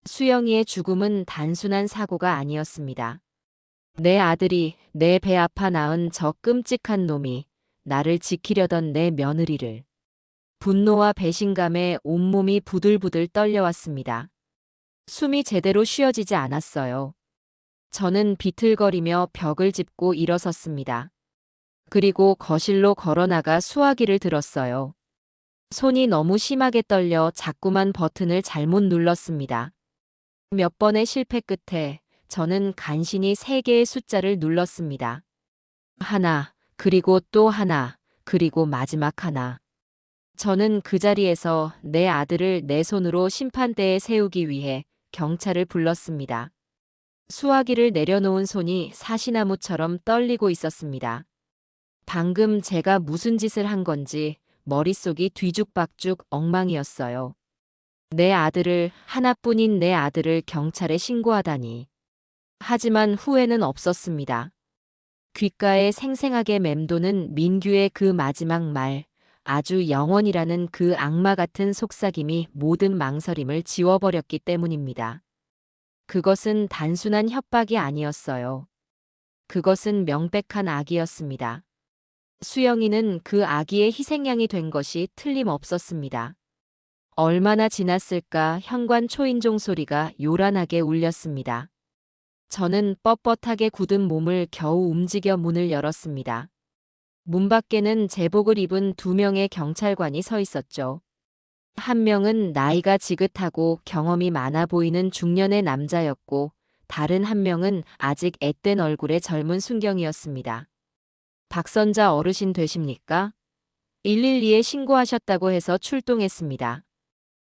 수영이의 죽음은 단순한 사고가 아니었습니다. 내 아들이 내 배 아파 낳은 저 끔찍한 놈이 나를 지키려던 내 며느리를. 분노와 배신감에 온몸이 부들부들 떨려왔습니다. 숨이 제대로 쉬어지지 않았어요. 저는 비틀거리며 벽을 짚고 일어섰습니다. 그리고 거실로 걸어나가 수화기를 들었어요. 손이 너무 심하게 떨려 자꾸만 버튼을 잘못 눌렀습니다. 몇 번의 실패 끝에 저는 간신히 3개의 숫자를 눌렀습니다. 하나, 그리고 또 하나, 그리고 마지막 하나. 저는 그 자리에서 내 아들을 내 손으로 심판대에 세우기 위해 경찰을 불렀습니다. 수화기를 내려놓은 손이 사시나무처럼 떨리고 있었습니다. 방금 제가 무슨 짓을 한 건지 머릿속이 뒤죽박죽 엉망이었어요. 내 아들을, 하나뿐인 내 아들을 경찰에 신고하다니. 하지만 후회는 없었습니다. 귓가에 생생하게 맴도는 민규의 그 마지막 말, 아주 영원이라는 그 악마 같은 속삭임이 모든 망설임을 지워버렸기 때문입니다. 그것은 단순한 협박이 아니었어요. 그것은 명백한 악이었습니다. 수영이는 그 아기의 희생양이 된 것이 틀림없었습니다. 얼마나 지났을까 현관 초인종 소리가 요란하게 울렸습니다. 저는 뻣뻣하게 굳은 몸을 겨우 움직여 문을 열었습니다. 문 밖에는 제복을 입은 2명의 경찰관이 서 있었죠. 한 명은 나이가 지긋하고 경험이 많아 보이는 중년의 남자였고, 다른 한 명은 아직 앳된 얼굴의 젊은 순경이었습니다. 박선자 어르신 되십니까? 112에 신고하셨다고 해서 출동했습니다.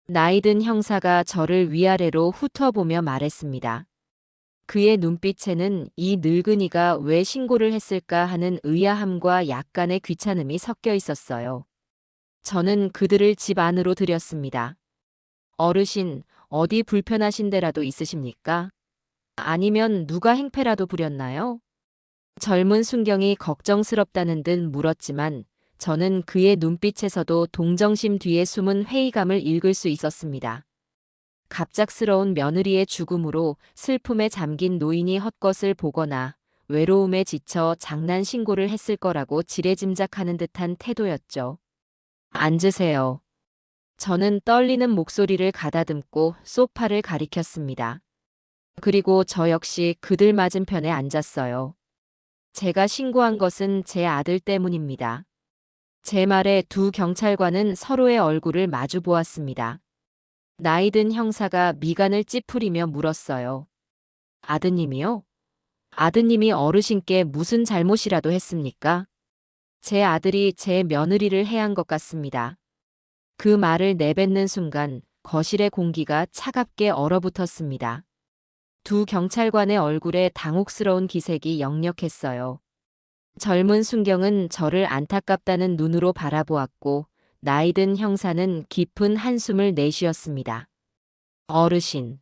나이든 형사가 저를 위아래로 훑어보며 말했습니다. 그의 눈빛에는 이 늙은이가 왜 신고를 했을까 하는 의아함과 약간의 귀찮음이 섞여 있었어요. 저는 그들을 집 안으로 들였습니다. 어르신, 어디 불편하신 데라도 있으십니까? 아니면 누가 행패라도 부렸나요? 젊은 순경이 걱정스럽다는 듯 물었지만 저는 그의 눈빛에서도 동정심 뒤에 숨은 회의감을 읽을 수 있었습니다. 갑작스러운 며느리의 죽음으로 슬픔에 잠긴 노인이 헛것을 보거나 외로움에 지쳐 장난 신고를 했을 거라고 지레짐작하는 듯한 태도였죠. 앉으세요. 저는 떨리는 목소리를 가다듬고 소파를 가리켰습니다. 그리고 저 역시 그들 맞은편에 앉았어요. 제가 신고한 것은 제 아들 때문입니다. 제 말에 두 경찰관은 서로의 얼굴을 마주 보았습니다. 나이든 형사가 미간을 찌푸리며 물었어요. 아드님이요? 아드님이 어르신께 무슨 잘못이라도 했습니까? 제 아들이 제 며느리를 해한 것 같습니다. 그 말을 내뱉는 순간 거실의 공기가 차갑게 얼어붙었습니다. 두 경찰관의 얼굴에 당혹스러운 기색이 역력했어요. 젊은 순경은 저를 안타깝다는 눈으로 바라보았고 나이든 형사는 깊은 한숨을 내쉬었습니다. 어르신,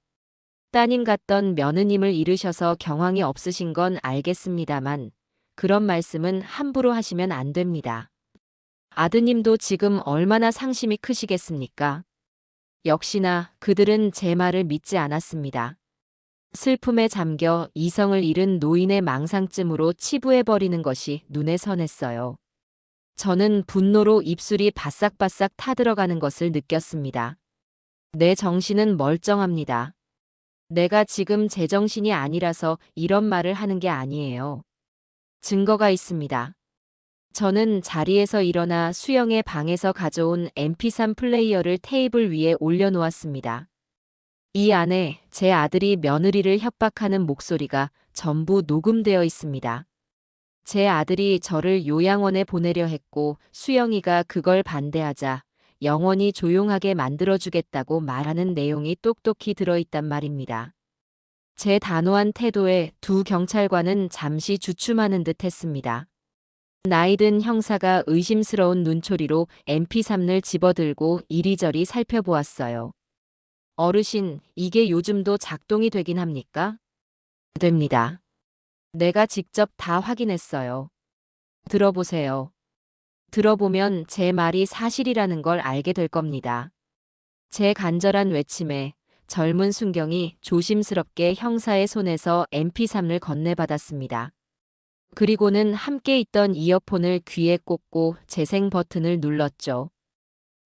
따님 같던 며느님을 잃으셔서 경황이 없으신 건 알겠습니다만 그런 말씀은 함부로 하시면 안 됩니다. 아드님도 지금 얼마나 상심이 크시겠습니까? 역시나 그들은 제 말을 믿지 않았습니다. 슬픔에 잠겨 이성을 잃은 노인의 망상증으로 치부해버리는 것이 눈에 선했어요. 저는 분노로 입술이 바싹바싹 타들어가는 것을 느꼈습니다. 내 정신은 멀쩡합니다. 내가 지금 제정신이 아니라서 이런 말을 하는 게 아니에요. 증거가 있습니다. 저는 자리에서 일어나 수영의 방에서 가져온 mp3 플레이어를 테이블 위에 올려놓았습니다. 이 안에 제 아들이 며느리를 협박하는 목소리가 전부 녹음되어 있습니다. 제 아들이 저를 요양원에 보내려 했고 수영이가 그걸 반대하자 영원히 조용하게 만들어주겠다고 말하는 내용이 똑똑히 들어있단 말입니다. 제 단호한 태도에 두 경찰관은 잠시 주춤하는 듯 했습니다. 나이든 형사가 의심스러운 눈초리로 mp3을 집어들고 이리저리 살펴보았어요. 어르신, 이게 요즘도 작동이 되긴 합니까? 됩니다. 내가 직접 다 확인했어요. 들어보세요. 들어보면 제 말이 사실이라는 걸 알게 될 겁니다. 제 간절한 외침에 젊은 순경이 조심스럽게 형사의 손에서 mp3을 건네받았습니다. 그리고는 함께 있던 이어폰을 귀에 꽂고 재생 버튼을 눌렀죠.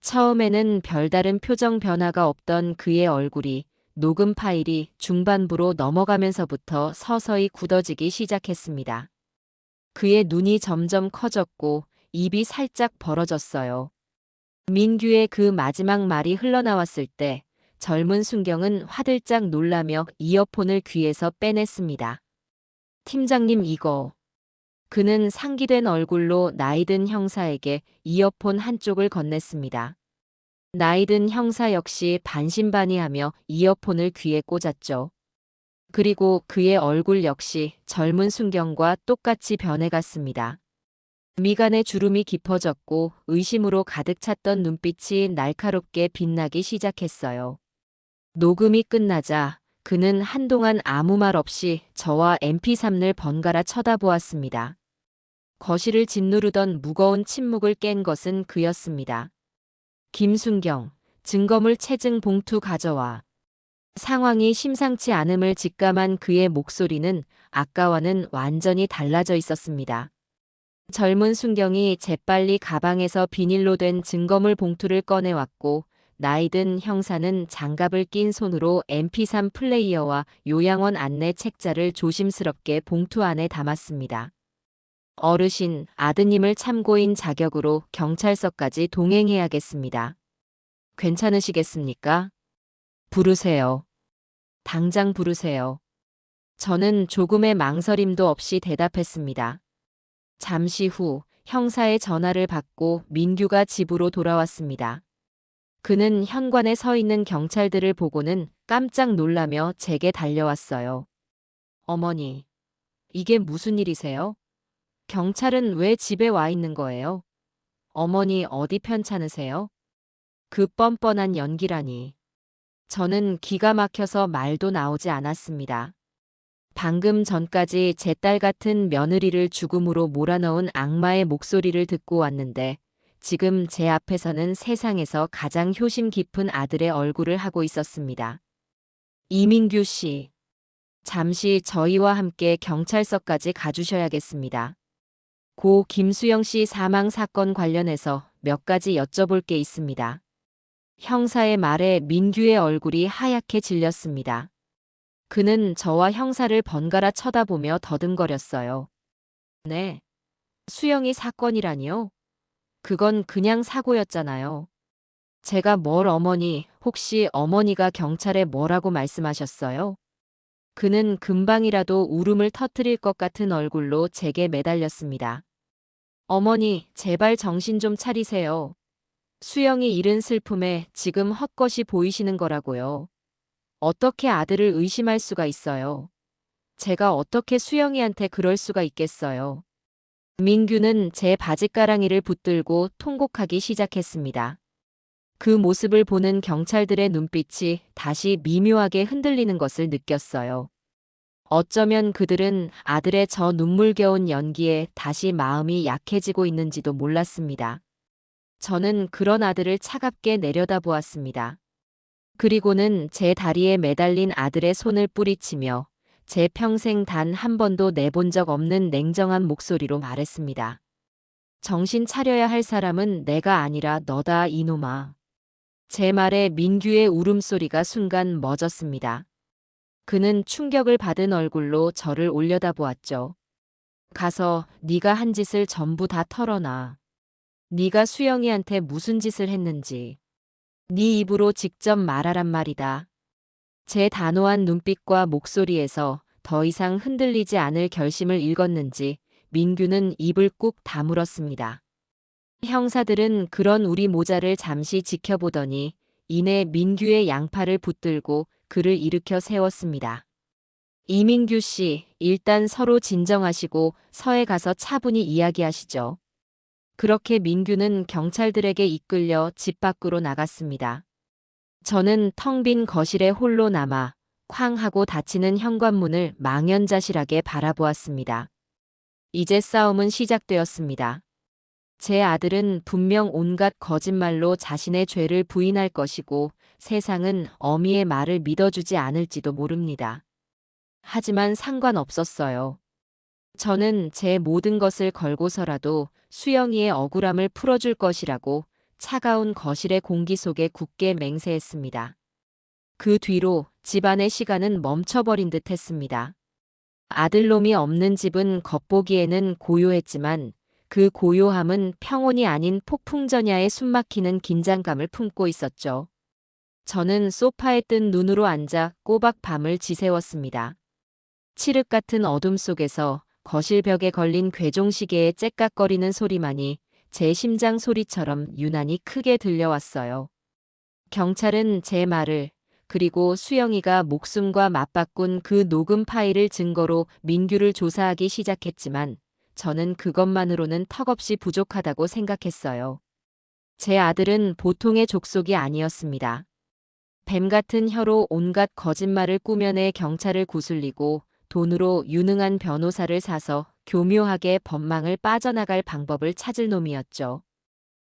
처음에는 별다른 표정 변화가 없던 그의 얼굴이 녹음 파일이 중반부로 넘어가면서부터 서서히 굳어지기 시작했습니다. 그의 눈이 점점 커졌고 입이 살짝 벌어졌어요. 민규의 그 마지막 말이 흘러나왔을 때 젊은 순경은 화들짝 놀라며 이어폰을 귀에서 빼냈습니다. 팀장님 이거. 그는 상기된 얼굴로 나이든 형사에게 이어폰 한쪽을 건넸습니다. 나이든 형사 역시 반신반의하며 이어폰을 귀에 꽂았죠. 그리고 그의 얼굴 역시 젊은 순경과 똑같이 변해갔습니다. 미간의 주름이 깊어졌고 의심으로 가득 찼던 눈빛이 날카롭게 빛나기 시작했어요. 녹음이 끝나자 그는 한동안 아무 말 없이 저와 mp3을 번갈아 쳐다보았습니다. 거실을 짓누르던 무거운 침묵을 깬 것은 그였습니다. 김순경, 증거물 체증 봉투 가져와. 상황이 심상치 않음을 직감한 그의 목소리는 아까와는 완전히 달라져 있었습니다. 젊은 순경이 재빨리 가방에서 비닐로 된 증거물 봉투를 꺼내왔고 나이든 형사는 장갑을 낀 손으로 mp3 플레이어와 요양원 안내 책자를 조심스럽게 봉투 안에 담았습니다. 어르신, 아드님을 참고인 자격으로 경찰서까지 동행해야겠습니다. 괜찮으시겠습니까? 부르세요. 당장 부르세요. 저는 조금의 망설임도 없이 대답했습니다. 잠시 후 형사의 전화를 받고 민규가 집으로 돌아왔습니다. 그는 현관에 서 있는 경찰들을 보고는 깜짝 놀라며 제게 달려왔어요. 어머니, 이게 무슨 일이세요? 경찰은 왜 집에 와 있는 거예요? 어머니 어디 편찮으세요? 그 뻔뻔한 연기라니. 저는 기가 막혀서 말도 나오지 않았습니다. 방금 전까지 제 딸 같은 며느리를 죽음으로 몰아넣은 악마의 목소리를 듣고 왔는데 지금 제 앞에서는 세상에서 가장 효심 깊은 아들의 얼굴을 하고 있었습니다. 이민규 씨. 잠시 저희와 함께 경찰서까지 가주셔야겠습니다. 고 김수영 씨 사망 사건 관련해서 몇 가지 여쭤볼 게 있습니다. 형사의 말에 민규의 얼굴이 하얗게 질렸습니다. 그는 저와 형사를 번갈아 쳐다보며 더듬거렸어요. 네. 수영이 사건이라니요? 그건 그냥 사고였잖아요. 제가 뭘 어머니, 혹시 어머니가 경찰에 뭐라고 말씀하셨어요? 그는 금방이라도 울음을 터뜨릴 것 같은 얼굴로 제게 매달렸습니다. 어머니, 제발 정신 좀 차리세요. 수영이 잃은 슬픔에 지금 헛것이 보이시는 거라고요. 어떻게 아들을 의심할 수가 있어요? 제가 어떻게 수영이한테 그럴 수가 있겠어요? 민규는 제 바짓가랑이를 붙들고 통곡하기 시작했습니다. 그 모습을 보는 경찰들의 눈빛이 다시 미묘하게 흔들리는 것을 느꼈어요. 어쩌면 그들은 아들의 저 눈물겨운 연기에 다시 마음이 약해지고 있는지도 몰랐습니다. 저는 그런 아들을 차갑게 내려다보았습니다. 그리고는 제 다리에 매달린 아들의 손을 뿌리치며 제 평생 단 한 번도 내본 적 없는 냉정한 목소리로 말했습니다. 정신 차려야 할 사람은 내가 아니라 너다, 이놈아. 제 말에 민규의 울음소리가 순간 멎었습니다. 그는 충격을 받은 얼굴로 저를 올려다보았죠. 가서 네가 한 짓을 전부 다 털어놔. 네가 수영이한테 무슨 짓을 했는지. 네 입으로 직접 말하란 말이다. 제 단호한 눈빛과 목소리에서 더 이상 흔들리지 않을 결심을 읽었는지 민규는 입을 꾹 다물었습니다. 형사들은 그런 우리 모자를 잠시 지켜보더니 이내 민규의 양팔을 붙들고 그를 일으켜 세웠습니다. 이민규 씨, 일단 서로 진정하시고 서에 가서 차분히 이야기하시죠. 그렇게 민규는 경찰들에게 이끌려 집 밖으로 나갔습니다. 저는 텅 빈 거실에 홀로 남아 쾅 하고 닫히는 현관문을 망연자실하게 바라보았습니다. 이제 싸움은 시작되었습니다. 제 아들은 분명 온갖 거짓말로 자신의 죄를 부인할 것이고 세상은 어미의 말을 믿어주지 않을지도 모릅니다. 하지만 상관없었어요. 저는 제 모든 것을 걸고서라도 수영이의 억울함을 풀어줄 것이라고 차가운 거실의 공기 속에 굳게 맹세했습니다. 그 뒤로 집안의 시간은 멈춰버린 듯 했습니다. 아들놈이 없는 집은 겉보기에는 고요했지만 그 고요함은 평온이 아닌 폭풍전야에 숨막히는 긴장감을 품고 있었죠. 저는 소파에 뜬 눈으로 앉아 꼬박 밤을 지새웠습니다. 칠흑 같은 어둠 속에서 거실 벽에 걸린 괴종시계의 째깍거리는 소리만이 제 심장 소리처럼 유난히 크게 들려왔어요. 경찰은 제 말을, 그리고 수영이가 목숨과 맞바꾼 그 녹음 파일을 증거로 민규를 조사하기 시작했지만 저는 그것만으로는 턱없이 부족하다고 생각했어요. 제 아들은 보통의 족속이 아니었습니다. 뱀 같은 혀로 온갖 거짓말을 꾸며내 경찰을 구슬리고 돈으로 유능한 변호사를 사서 교묘하게 법망을 빠져나갈 방법을 찾을 놈이었죠.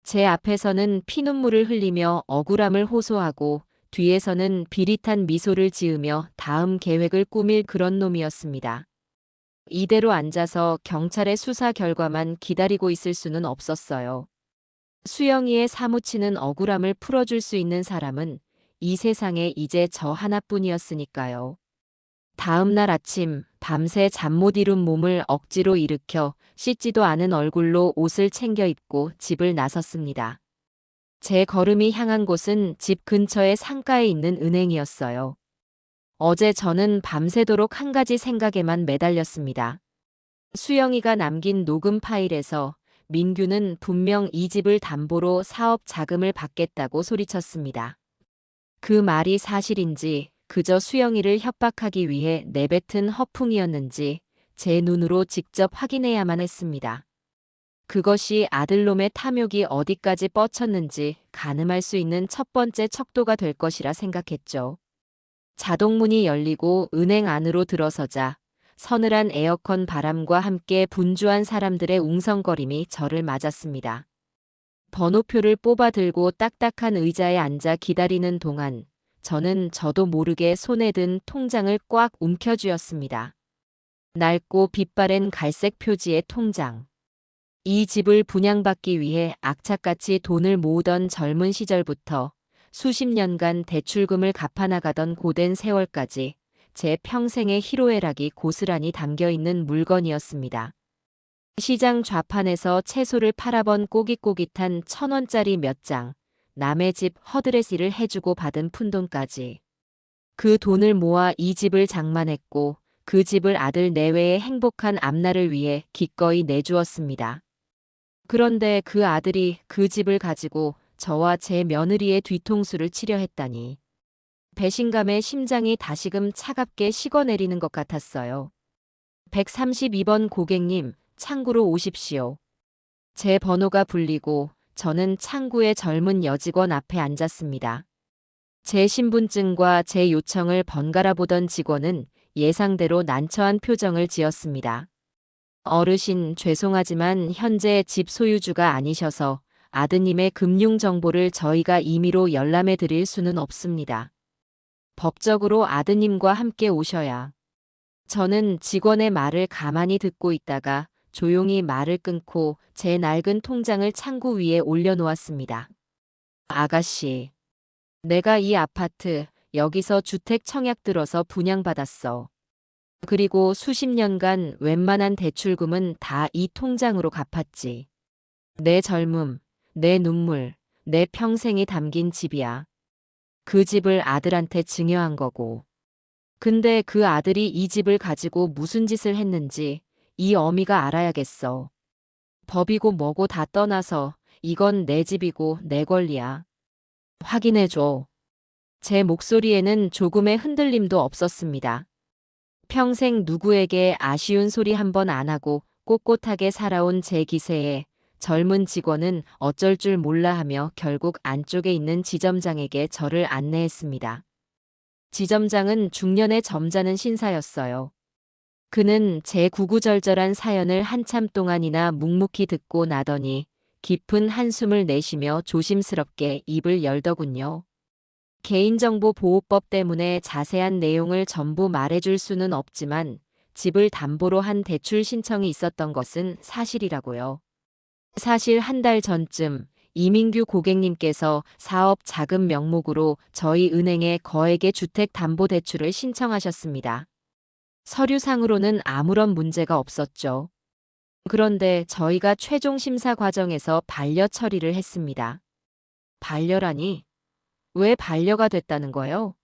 제 앞에서는 피눈물을 흘리며 억울함을 호소하고 뒤에서는 비릿한 미소를 지으며 다음 계획을 꾸밀 그런 놈이었습니다. 이대로 앉아서 경찰의 수사 결과만 기다리고 있을 수는 없었어요. 수영이의 사무치는 억울함을 풀어줄 수 있는 사람은 이 세상에 이제 저 하나뿐이었으니까요. 다음 날 아침 밤새 잠 못 이룬 몸을 억지로 일으켜 씻지도 않은 얼굴로 옷을 챙겨 입고 집을 나섰습니다. 제 걸음이 향한 곳은 집 근처의 상가에 있는 은행이었어요. 어제 저는 밤새도록 한 가지 생각에만 매달렸습니다. 수영이가 남긴 녹음 파일에서 민규는 분명 이 집을 담보로 사업 자금을 받겠다고 소리쳤습니다. 그 말이 사실인지 그저 수영이를 협박하기 위해 내뱉은 허풍이었는지 제 눈으로 직접 확인해야만 했습니다. 그것이 아들놈의 탐욕이 어디까지 뻗쳤는지 가늠할 수 있는 첫 번째 척도가 될 것이라 생각했죠. 자동문이 열리고 은행 안으로 들어서자 서늘한 에어컨 바람과 함께 분주한 사람들의 웅성거림이 저를 맞았습니다. 번호표를 뽑아 들고 딱딱한 의자에 앉아 기다리는 동안 저도 모르게 손에 든 통장을 꽉 움켜쥐었습니다. 낡고 빛바랜 갈색 표지의 통장. 이 집을 분양받기 위해 악착같이 돈을 모으던 젊은 시절부터 수십 년간 대출금을 갚아나가던 고된 세월까지 제 평생의 희로애락이 고스란히 담겨있는 물건이었습니다. 시장 좌판에서 채소를 팔아본 꼬깃꼬깃한 1,000원짜리 몇 장, 남의 집 허드렛일을 해주고 받은 푼돈까지. 그 돈을 모아 이 집을 장만했고 그 집을 아들 내외의 행복한 앞날을 위해 기꺼이 내주었습니다. 그런데 그 아들이 그 집을 가지고 저와 제 며느리의 뒤통수를 치려 했다니. 배신감에 심장이 다시금 차갑게 식어내리는 것 같았어요. 132번 고객님, 창구로 오십시오. 제 번호가 불리고 저는 창구의 젊은 여직원 앞에 앉았습니다. 제 신분증과 제 요청을 번갈아 보던 직원은 예상대로 난처한 표정을 지었습니다. 어르신, 죄송하지만 현재 집 소유주가 아니셔서 아드님의 금융 정보를 저희가 임의로 열람해 드릴 수는 없습니다. 법적으로 아드님과 함께 오셔야. 저는 직원의 말을 가만히 듣고 있다가 조용히 말을 끊고 제 낡은 통장을 창구 위에 올려놓았습니다. 아가씨, 내가 이 아파트, 여기서 주택 청약 들어서 분양받았어. 그리고 수십 년간 웬만한 대출금은 다 이 통장으로 갚았지. 내 젊음, 내 눈물, 내 평생이 담긴 집이야. 그 집을 아들한테 증여한 거고. 근데 그 아들이 이 집을 가지고 무슨 짓을 했는지 이 어미가 알아야겠어. 법이고 뭐고 다 떠나서 이건 내 집이고 내 권리야. 확인해줘. 제 목소리에는 조금의 흔들림도 없었습니다. 평생 누구에게 아쉬운 소리 한 번 안 하고 꼿꼿하게 살아온 제 기세에 젊은 직원은 어쩔 줄 몰라 하며 결국 안쪽에 있는 지점장에게 저를 안내했습니다. 지점장은 중년의 점잖은 신사였어요. 그는 제 구구절절한 사연을 한참 동안이나 묵묵히 듣고 나더니 깊은 한숨을 내쉬며 조심스럽게 입을 열더군요. 개인정보보호법 때문에 자세한 내용을 전부 말해줄 수는 없지만 집을 담보로 한 대출 신청이 있었던 것은 사실이라고요. 사실 한 달 전쯤 이민규 고객님께서 사업 자금 명목으로 저희 은행에 거액의 주택담보대출을 신청하셨습니다. 서류상으로는 아무런 문제가 없었죠. 그런데 저희가 최종 심사 과정에서 반려 처리를 했습니다. 반려라니? 왜 반려가 됐다는 거요?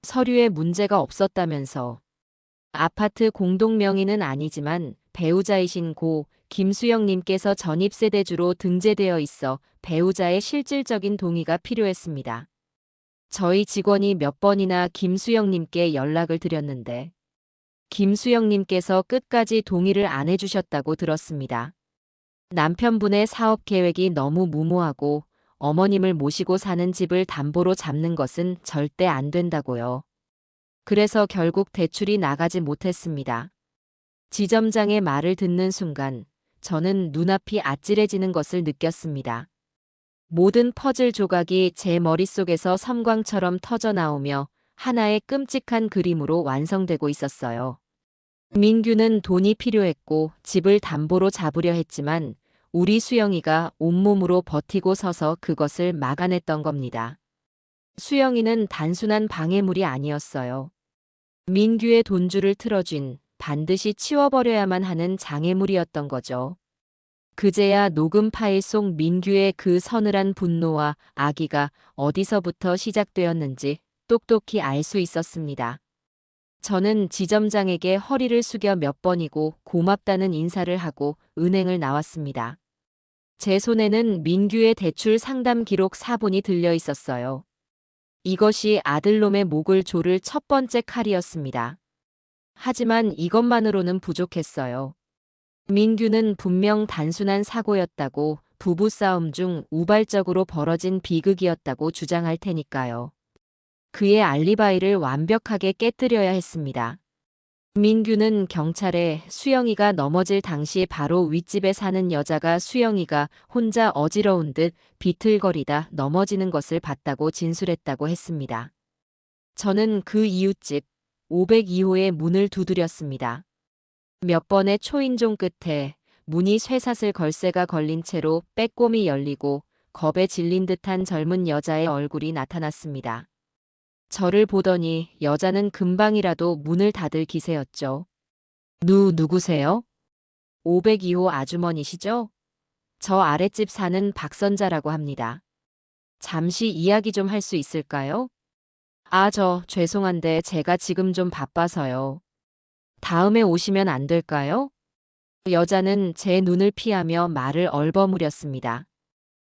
서류에 문제가 없었다면서. 아파트 공동 명의는 아니지만 배우자이신 고 김수영님께서 전입세대주로 등재되어 있어 배우자의 실질적인 동의가 필요했습니다. 저희 직원이 몇 번이나 김수영님께 연락을 드렸는데 김수영님께서 끝까지 동의를 안 해주셨다고 들었습니다. 남편분의 사업 계획이 너무 무모하고 어머님을 모시고 사는 집을 담보로 잡는 것은 절대 안 된다고요. 그래서 결국 대출이 나가지 못했습니다. 지점장의 말을 듣는 순간 저는 눈앞이 아찔해지는 것을 느꼈습니다. 모든 퍼즐 조각이 제 머릿속에서 섬광처럼 터져나오며 하나의 끔찍한 그림으로 완성되고 있었어요. 민규는 돈이 필요했고 집을 담보로 잡으려 했지만 우리 수영이가 온몸으로 버티고 서서 그것을 막아냈던 겁니다. 수영이는 단순한 방해물이 아니었어요. 민규의 돈줄을 틀어쥔 반드시 치워버려야만 하는 장애물이었던 거죠. 그제야 녹음 파일 속 민규의 그 서늘한 분노와 악의가 어디서부터 시작되었는지 똑똑히 알 수 있었습니다. 저는 지점장에게 허리를 숙여 몇 번이고 고맙다는 인사를 하고 은행을 나왔습니다. 제 손에는 민규의 대출 상담 기록 사본이 들려 있었어요. 이것이 아들놈의 목을 조를 첫 번째 칼이었습니다. 하지만 이것만으로는 부족했어요. 민규는 분명 단순한 사고였다고, 부부싸움 중 우발적으로 벌어진 비극이었다고 주장할 테니까요. 그의 알리바이를 완벽하게 깨뜨려야 했습니다. 민규는 경찰에 수영이가 넘어질 당시 바로 윗집에 사는 여자가 수영이가 혼자 어지러운 듯 비틀거리다 넘어지는 것을 봤다고 진술했다고 했습니다. 저는 그 이웃집 502호의 문을 두드렸습니다. 몇 번의 초인종 끝에 문이 쇠사슬 걸쇠가 걸린 채로 빼꼼히 열리고 겁에 질린 듯한 젊은 여자의 얼굴이 나타났습니다. 저를 보더니 여자는 금방이라도 문을 닫을 기세였죠. 누구세요? 502호 아주머니시죠? 저 아랫집 사는 박선자라고 합니다. 잠시 이야기 좀 할 수 있을까요? 죄송한데 제가 지금 좀 바빠서요. 다음에 오시면 안 될까요? 여자는 제 눈을 피하며 말을 얼버무렸습니다.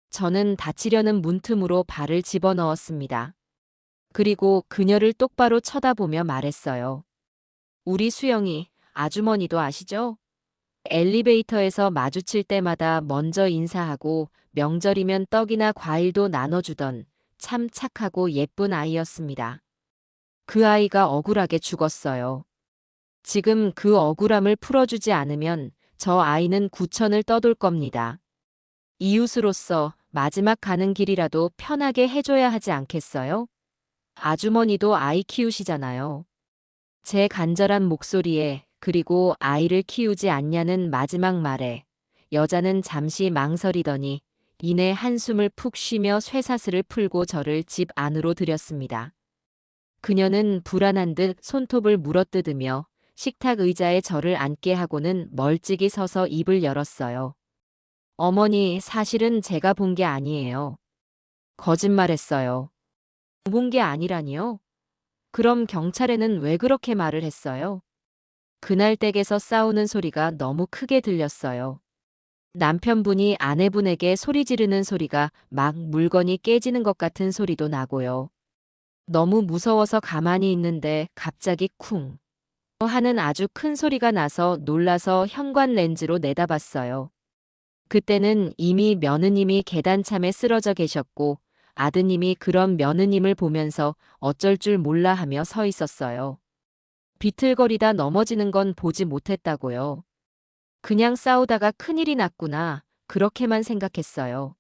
저는 닫히려는 문틈으로 발을 집어넣었습니다. 그리고 그녀를 똑바로 쳐다보며 말했어요. 우리 수영이 아주머니도 아시죠? 엘리베이터에서 마주칠 때마다 먼저 인사하고 명절이면 떡이나 과일도 나눠주던 참 착하고 예쁜 아이였습니다. 그 아이가 억울하게 죽었어요. 지금 그 억울함을 풀어주지 않으면 저 아이는 구천을 떠돌 겁니다. 이웃으로서 마지막 가는 길이라도 편하게 해줘야 하지 않겠어요? 아주머니도 아이 키우시잖아요. 제 간절한 목소리에 그리고 아이를 키우지 않냐는 마지막 말에 여자는 잠시 망설이더니 이내 한숨을 푹 쉬며 쇠사슬을 풀고 저를 집 안으로 들였습니다. 그녀는 불안한 듯 손톱을 물어뜯으며 식탁 의자에 저를 앉게 하고는 멀찍이 서서 입을 열었어요. 어머니, 사실은 제가 본 게 아니에요. 거짓말했어요. 본 게 아니라니요? 그럼 경찰에는 왜 그렇게 말을 했어요? 그날 댁에서 싸우는 소리가 너무 크게 들렸어요. 남편분이 아내분에게 소리 지르는 소리가 막 물건이 깨지는 것 같은 소리도 나고요. 너무 무서워서 가만히 있는데 갑자기 쿵 하는 아주 큰 소리가 나서 놀라서 현관 렌즈로 내다봤어요. 그때는 이미 며느님이 계단참에 쓰러져 계셨고 아드님이 그런 며느님을 보면서 어쩔 줄 몰라 하며 서 있었어요. 비틀거리다 넘어지는 건 보지 못했다고요. 그냥 싸우다가 큰일이 났구나. 그렇게만 생각했어요.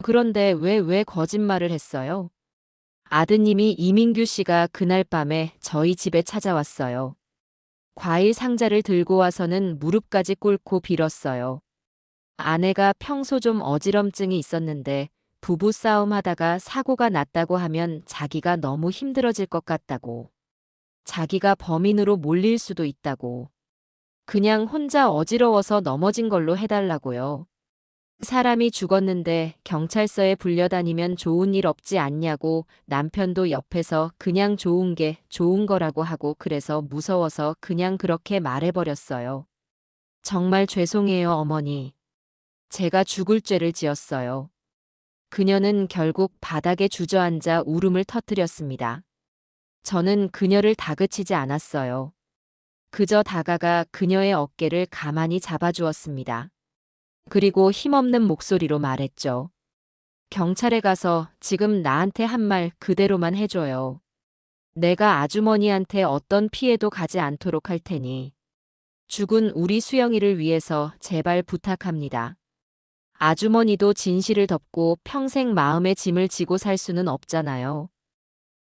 그런데 왜 거짓말을 했어요? 아드님이 이민규 씨가 그날 밤에 저희 집에 찾아왔어요. 과일 상자를 들고 와서는 무릎까지 꿇고 빌었어요. 아내가 평소 좀 어지럼증이 있었는데 부부 싸움 하다가 사고가 났다고 하면 자기가 너무 힘들어질 것 같다고. 자기가 범인으로 몰릴 수도 있다고. 그냥 혼자 어지러워서 넘어진 걸로 해달라고요. 사람이 죽었는데 경찰서에 불려다니면 좋은 일 없지 않냐고 남편도 옆에서 그냥 좋은 게 좋은 거라고 하고 그래서 무서워서 그냥 그렇게 말해버렸어요. 정말 죄송해요, 어머니. 제가 죽을 죄를 지었어요. 그녀는 결국 바닥에 주저앉아 울음을 터뜨렸습니다. 저는 그녀를 다그치지 않았어요. 그저 다가가 그녀의 어깨를 가만히 잡아주었습니다. 그리고 힘없는 목소리로 말했죠. 경찰에 가서 지금 나한테 한 말 그대로만 해줘요. 내가 아주머니한테 어떤 피해도 가지 않도록 할 테니. 죽은 우리 수영이를 위해서 제발 부탁합니다. 아주머니도 진실을 덮고 평생 마음의 짐을 지고 살 수는 없잖아요.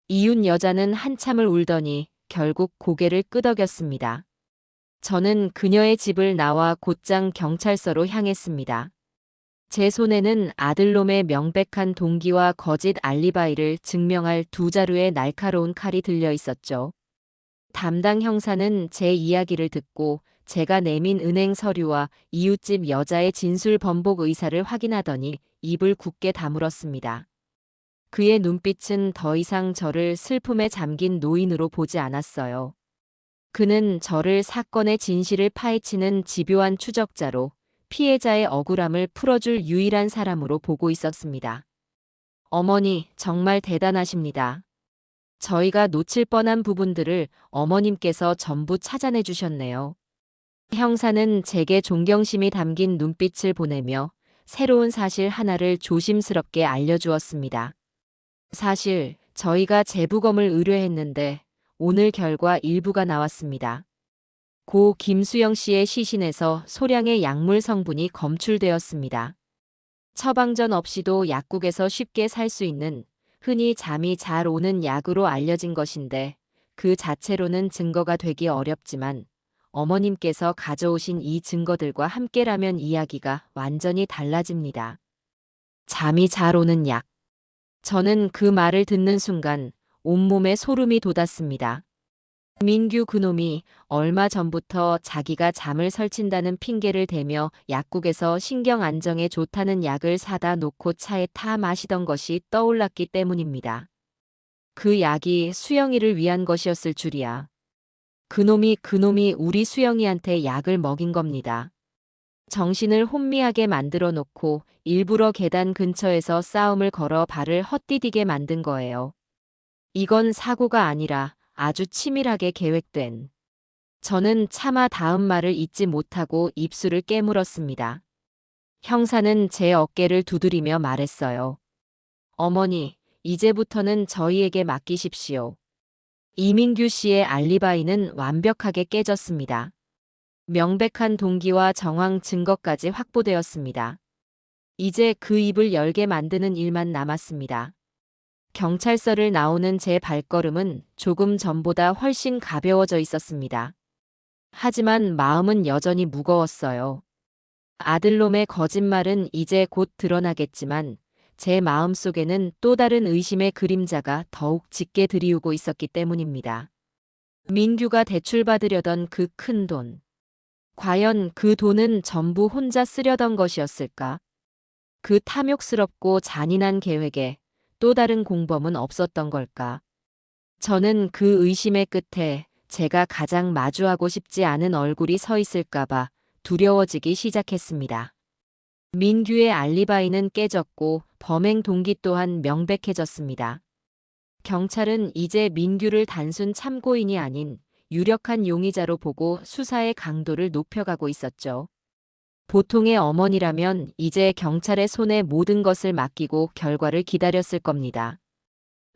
이웃 여자는 한참을 울더니 결국 고개를 끄덕였습니다. 저는 그녀의 집을 나와 곧장 경찰서로 향했습니다. 제 손에는 아들놈의 명백한 동기와 거짓 알리바이를 증명할 두 자루의 날카로운 칼이 들려 있었죠. 담당 형사는 제 이야기를 듣고 제가 내민 은행 서류와 이웃집 여자의 진술 번복 의사를 확인하더니 입을 굳게 다물었습니다. 그의 눈빛은 더 이상 저를 슬픔에 잠긴 노인으로 보지 않았어요. 그는 저를 사건의 진실을 파헤치는 집요한 추적자로 피해자의 억울함을 풀어줄 유일한 사람으로 보고 있었습니다. 어머니, 정말 대단하십니다. 저희가 놓칠 뻔한 부분들을 어머님께서 전부 찾아내 주셨네요. 형사는 제게 존경심이 담긴 눈빛을 보내며 새로운 사실 하나를 조심스럽게 알려주었습니다. 사실 저희가 재부검을 의뢰했는데 오늘 결과 일부가 나왔습니다. 고 김수영 씨의 시신에서 소량의 약물 성분이 검출되었습니다. 처방전 없이도 약국에서 쉽게 살 수 있는 흔히 잠이 잘 오는 약으로 알려진 것인데 그 자체로는 증거가 되기 어렵지만 어머님께서 가져오신 이 증거들과 함께라면 이야기가 완전히 달라집니다. 잠이 잘 오는 약. 저는 그 말을 듣는 순간 온몸에 소름이 돋았습니다. 민규 그놈이 얼마 전부터 자기가 잠을 설친다는 핑계를 대며 약국에서 신경 안정에 좋다는 약을 사다 놓고 차에 타 마시던 것이 떠올랐기 때문입니다. 그 약이 수영이를 위한 것이었을 줄이야. 그놈이 우리 수영이한테 약을 먹인 겁니다. 정신을 혼미하게 만들어 놓고 일부러 계단 근처에서 싸움을 걸어 발을 헛디디게 만든 거예요. 이건 사고가 아니라 아주 치밀하게 계획된. 저는 차마 다음 말을 잇지 못하고 입술을 깨물었습니다. 형사는 제 어깨를 두드리며 말했어요. 어머니, 이제부터는 저희에게 맡기십시오. 이민규 씨의 알리바이는 완벽하게 깨졌습니다. 명백한 동기와 정황 증거까지 확보되었습니다. 이제 그 입을 열게 만드는 일만 남았습니다. 경찰서를 나오는 제 발걸음은 조금 전보다 훨씬 가벼워져 있었습니다. 하지만 마음은 여전히 무거웠어요. 아들놈의 거짓말은 이제 곧 드러나겠지만 제 마음속에는 또 다른 의심의 그림자가 더욱 짙게 드리우고 있었기 때문입니다. 민규가 대출받으려던 그 큰 돈. 과연 그 돈은 전부 혼자 쓰려던 것이었을까? 그 탐욕스럽고 잔인한 계획에 또 다른 공범은 없었던 걸까? 저는 그 의심의 끝에 제가 가장 마주하고 싶지 않은 얼굴이 서 있을까봐 두려워지기 시작했습니다. 민규의 알리바이는 깨졌고 범행 동기 또한 명백해졌습니다. 경찰은 이제 민규를 단순 참고인이 아닌 유력한 용의자로 보고 수사의 강도를 높여가고 있었죠. 보통의 어머니라면 이제 경찰의 손에 모든 것을 맡기고 결과를 기다렸을 겁니다.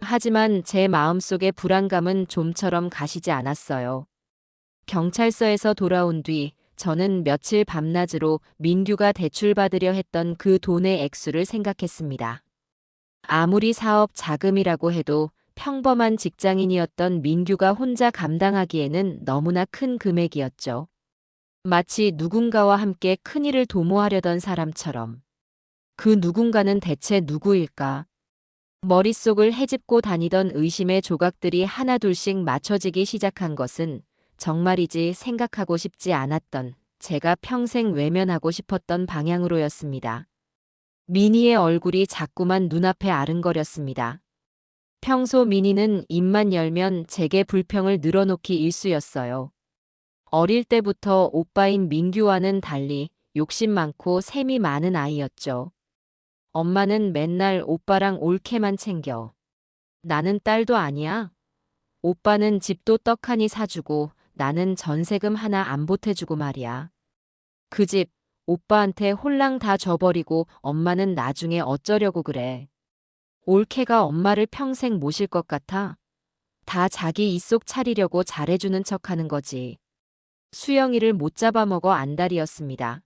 하지만 제 마음속의 불안감은 좀처럼 가시지 않았어요. 경찰서에서 돌아온 뒤 저는 며칠 밤낮으로 민규가 대출받으려 했던 그 돈의 액수를 생각했습니다. 아무리 사업 자금이라고 해도 평범한 직장인이었던 민규가 혼자 감당하기에는 너무나 큰 금액이었죠. 마치 누군가와 함께 큰일을 도모하려던 사람처럼. 그 누군가는 대체 누구일까? 머릿속을 헤집고 다니던 의심의 조각들이 하나둘씩 맞춰지기 시작한 것은 정말이지 생각하고 싶지 않았던 제가 평생 외면하고 싶었던 방향으로였습니다. 미니의 얼굴이 자꾸만 눈앞에 아른거렸습니다. 평소 미니는 입만 열면 제게 불평을 늘어놓기 일쑤였어요. 어릴 때부터 오빠인 민규와는 달리 욕심 많고 셈이 많은 아이였죠. 엄마는 맨날 오빠랑 올케만 챙겨. 나는 딸도 아니야? 오빠는 집도 떡하니 사주고 나는 전세금 하나 안 보태주고 말이야. 그 집 오빠한테 홀랑 다 줘버리고 엄마는 나중에 어쩌려고 그래. 올케가 엄마를 평생 모실 것 같아? 다 자기 입속 차리려고 잘해주는 척하는 거지. 수영이를 못 잡아먹어 안달이었습니다.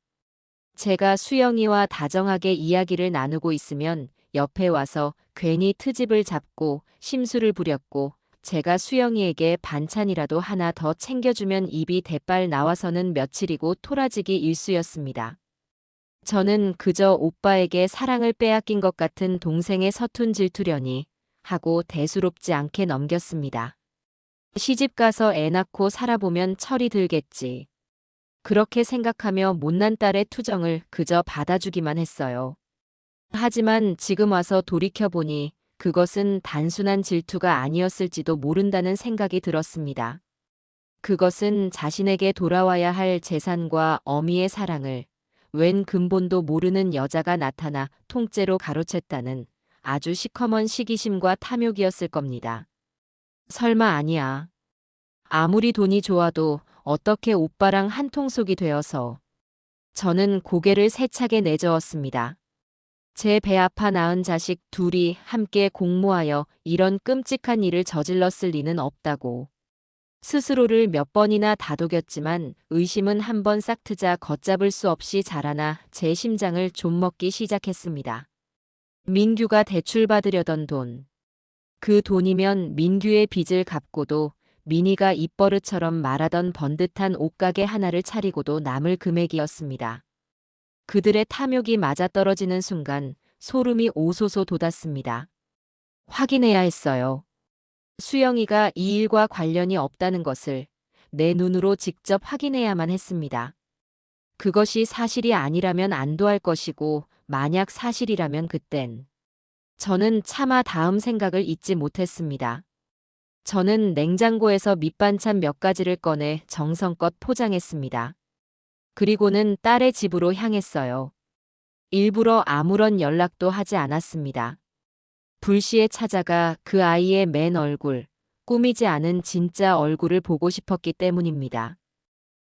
제가 수영이와 다정하게 이야기를 나누고 있으면 옆에 와서 괜히 트집을 잡고 심술을 부렸고 제가 수영이에게 반찬이라도 하나 더 챙겨주면 입이 대빨 나와서는 며칠이고 토라지기 일쑤였습니다. 저는 그저 오빠에게 사랑을 빼앗긴 것 같은 동생의 서툰 질투려니 하고 대수롭지 않게 넘겼습니다. 시집가서 애 낳고 살아보면 철이 들겠지. 그렇게 생각하며 못난 딸의 투정을 그저 받아주기만 했어요. 하지만 지금 와서 돌이켜보니 그것은 단순한 질투가 아니었을지도 모른다는 생각이 들었습니다. 그것은 자신에게 돌아와야 할 재산과 어미의 사랑을 웬 근본도 모르는 여자가 나타나 통째로 가로챘다는 아주 시커먼 시기심과 탐욕이었을 겁니다. 설마 아니야. 아무리 돈이 좋아도 어떻게 오빠랑 한통속이 되어서. 저는 고개를 세차게 내저었습니다. 제 배 아파 낳은 자식 둘이 함께 공모하여 이런 끔찍한 일을 저질렀을 리는 없다고. 스스로를 몇 번이나 다독였지만 의심은 한 번 싹 트자 걷잡을 수 없이 자라나 제 심장을 좀먹기 시작했습니다. 민규가 대출받으려던 돈. 그 돈이면 민규의 빚을 갚고도 민희가 입버릇처럼 말하던 번듯한 옷가게 하나를 차리고도 남을 금액이었습니다. 그들의 탐욕이 맞아떨어지는 순간 소름이 오소소 돋았습니다. 확인해야 했어요. 수영이가 이 일과 관련이 없다는 것을 내 눈으로 직접 확인해야만 했습니다. 그것이 사실이 아니라면 안도할 것이고 만약 사실이라면 그땐 저는 차마 다음 생각을 잊지 못했습니다. 저는 냉장고에서 밑반찬 몇 가지를 꺼내 정성껏 포장했습니다. 그리고는 딸의 집으로 향했어요. 일부러 아무런 연락도 하지 않았습니다. 불시에 찾아가 그 아이의 맨 얼굴, 꾸미지 않은 진짜 얼굴을 보고 싶었기 때문입니다.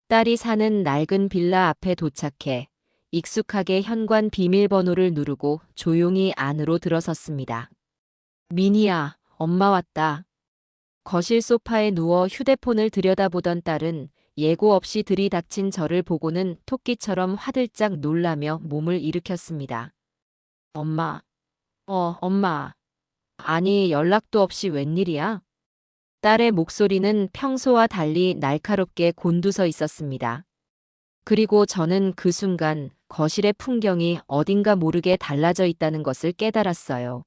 딸이 사는 낡은 빌라 앞에 도착해 익숙하게 현관 비밀번호를 누르고 조용히 안으로 들어섰습니다. 민희야, 엄마 왔다. 거실 소파에 누워 휴대폰을 들여다보던 딸은 예고 없이 들이닥친 저를 보고는 토끼처럼 화들짝 놀라며 몸을 일으켰습니다. 엄마, 엄마. 아니, 연락도 없이 웬일이야? 딸의 목소리는 평소와 달리 날카롭게 곤두서 있었습니다. 그리고 저는 그 순간 거실의 풍경이 어딘가 모르게 달라져 있다는 것을 깨달았어요.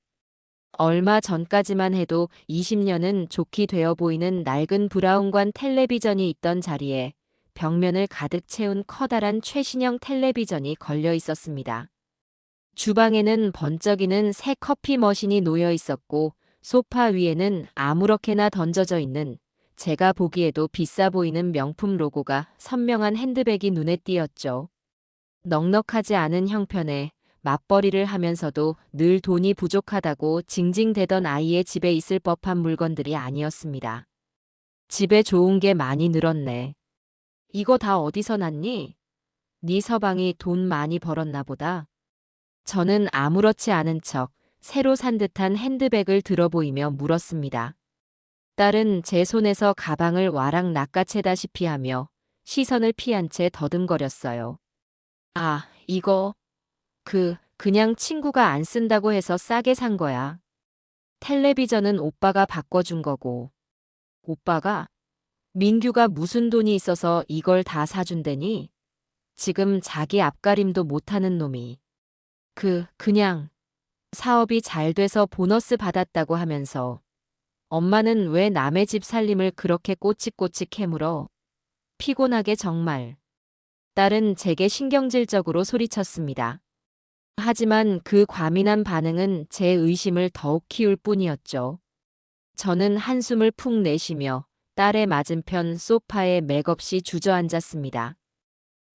얼마 전까지만 해도 20년은 좋게 되어 보이는 낡은 브라운관 텔레비전이 있던 자리에 벽면을 가득 채운 커다란 최신형 텔레비전이 걸려 있었습니다. 주방에는 번쩍이는 새 커피 머신이 놓여 있었고 소파 위에는 아무렇게나 던져져 있는 제가 보기에도 비싸 보이는 명품 로고가 선명한 핸드백이 눈에 띄었죠. 넉넉하지 않은 형편에 맞벌이를 하면서도 늘 돈이 부족하다고 징징대던 아이의 집에 있을 법한 물건들이 아니었습니다. 집에 좋은 게 많이 늘었네. 이거 다 어디서 났니? 네 서방이 돈 많이 벌었나 보다. 저는 아무렇지 않은 척 새로 산 듯한 핸드백을 들어보이며 물었습니다. 딸은 제 손에서 가방을 와락 낚아채다시피 하며 시선을 피한 채 더듬거렸어요. 아, 이거 그냥 친구가 안 쓴다고 해서 싸게 산 거야. 텔레비전은 오빠가 바꿔준 거고. 오빠가? 민규가 무슨 돈이 있어서 이걸 다 사준대니? 지금 자기 앞가림도 못하는 놈이. 그냥 사업이 잘 돼서 보너스 받았다고 하면서 엄마는 왜 남의 집 살림을 그렇게 꼬치꼬치 캐물어? 피곤하게 정말. 딸은 제게 신경질적으로 소리쳤습니다. 하지만 그 과민한 반응은 제 의심을 더욱 키울 뿐이었죠. 저는 한숨을 푹 내쉬며 딸의 맞은편 소파에 맥없이 주저앉았습니다.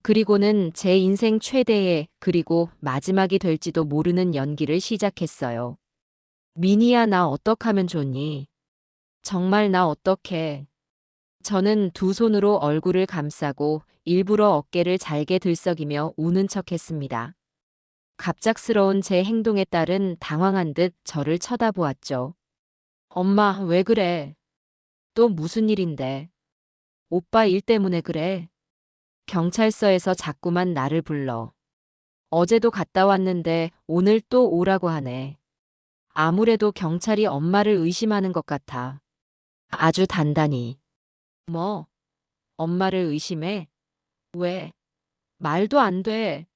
그리고는 제 인생 최대의 그리고 마지막이 될지도 모르는 연기를 시작했어요. 민희야, 나 어떡하면 좋니? 정말 나 어떡해. 저는 두 손으로 얼굴을 감싸고 일부러 어깨를 잘게 들썩이며 우는 척했습니다. 갑작스러운 제 행동에 딸은 당황한 듯 저를 쳐다보았죠. 엄마, 왜 그래? 또 무슨 일인데? 오빠 일 때문에 그래. 경찰서에서 자꾸만 나를 불러. 어제도 갔다 왔는데 오늘 또 오라고 하네. 아무래도 경찰이 엄마를 의심하는 것 같아. 아주 단단히. 뭐? 엄마를 의심해? 왜? 말도 안 돼.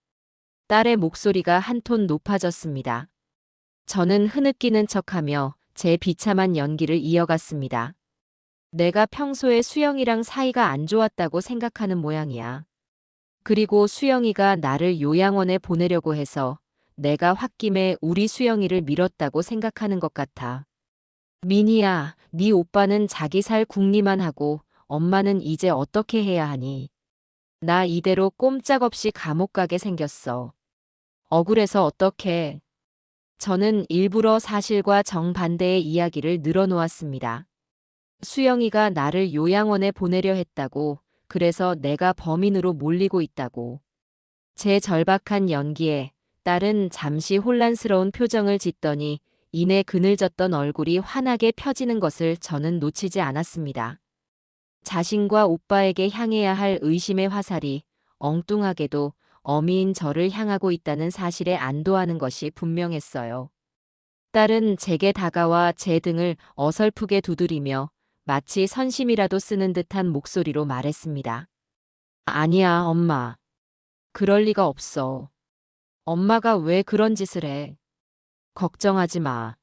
딸의 목소리가 한 톤 높아졌습니다. 저는 흐느끼는 척하며 제 비참한 연기를 이어갔습니다. 내가 평소에 수영이랑 사이가 안 좋았다고 생각하는 모양이야. 그리고 수영이가 나를 요양원에 보내려고 해서 내가 홧김에 우리 수영이를 밀었다고 생각하는 것 같아. 민희야, 네 오빠는 자기 살 궁리만 하고 엄마는 이제 어떻게 해야 하니? 나 이대로 꼼짝없이 감옥 가게 생겼어. 억울해서 어떡해. 저는 일부러 사실과 정반대의 이야기를 늘어놓았습니다. 수영이가 나를 요양원에 보내려 했다고, 그래서 내가 범인으로 몰리고 있다고. 제 절박한 연기에 딸은 잠시 혼란스러운 표정을 짓더니 이내 그늘졌던 얼굴이 환하게 펴지는 것을 저는 놓치지 않았습니다. 자신과 오빠에게 향해야 할 의심의 화살이 엉뚱하게도 어미인 저를 향하고 있다는 사실에 안도하는 것이 분명했어요. 딸은 제게 다가와 제 등을 어설프게 두드리며 마치 선심이라도 쓰는 듯한 목소리로 말했습니다. 아니야, 엄마. 그럴 리가 없어. 엄마가 왜 그런 짓을 해? 걱정하지 마.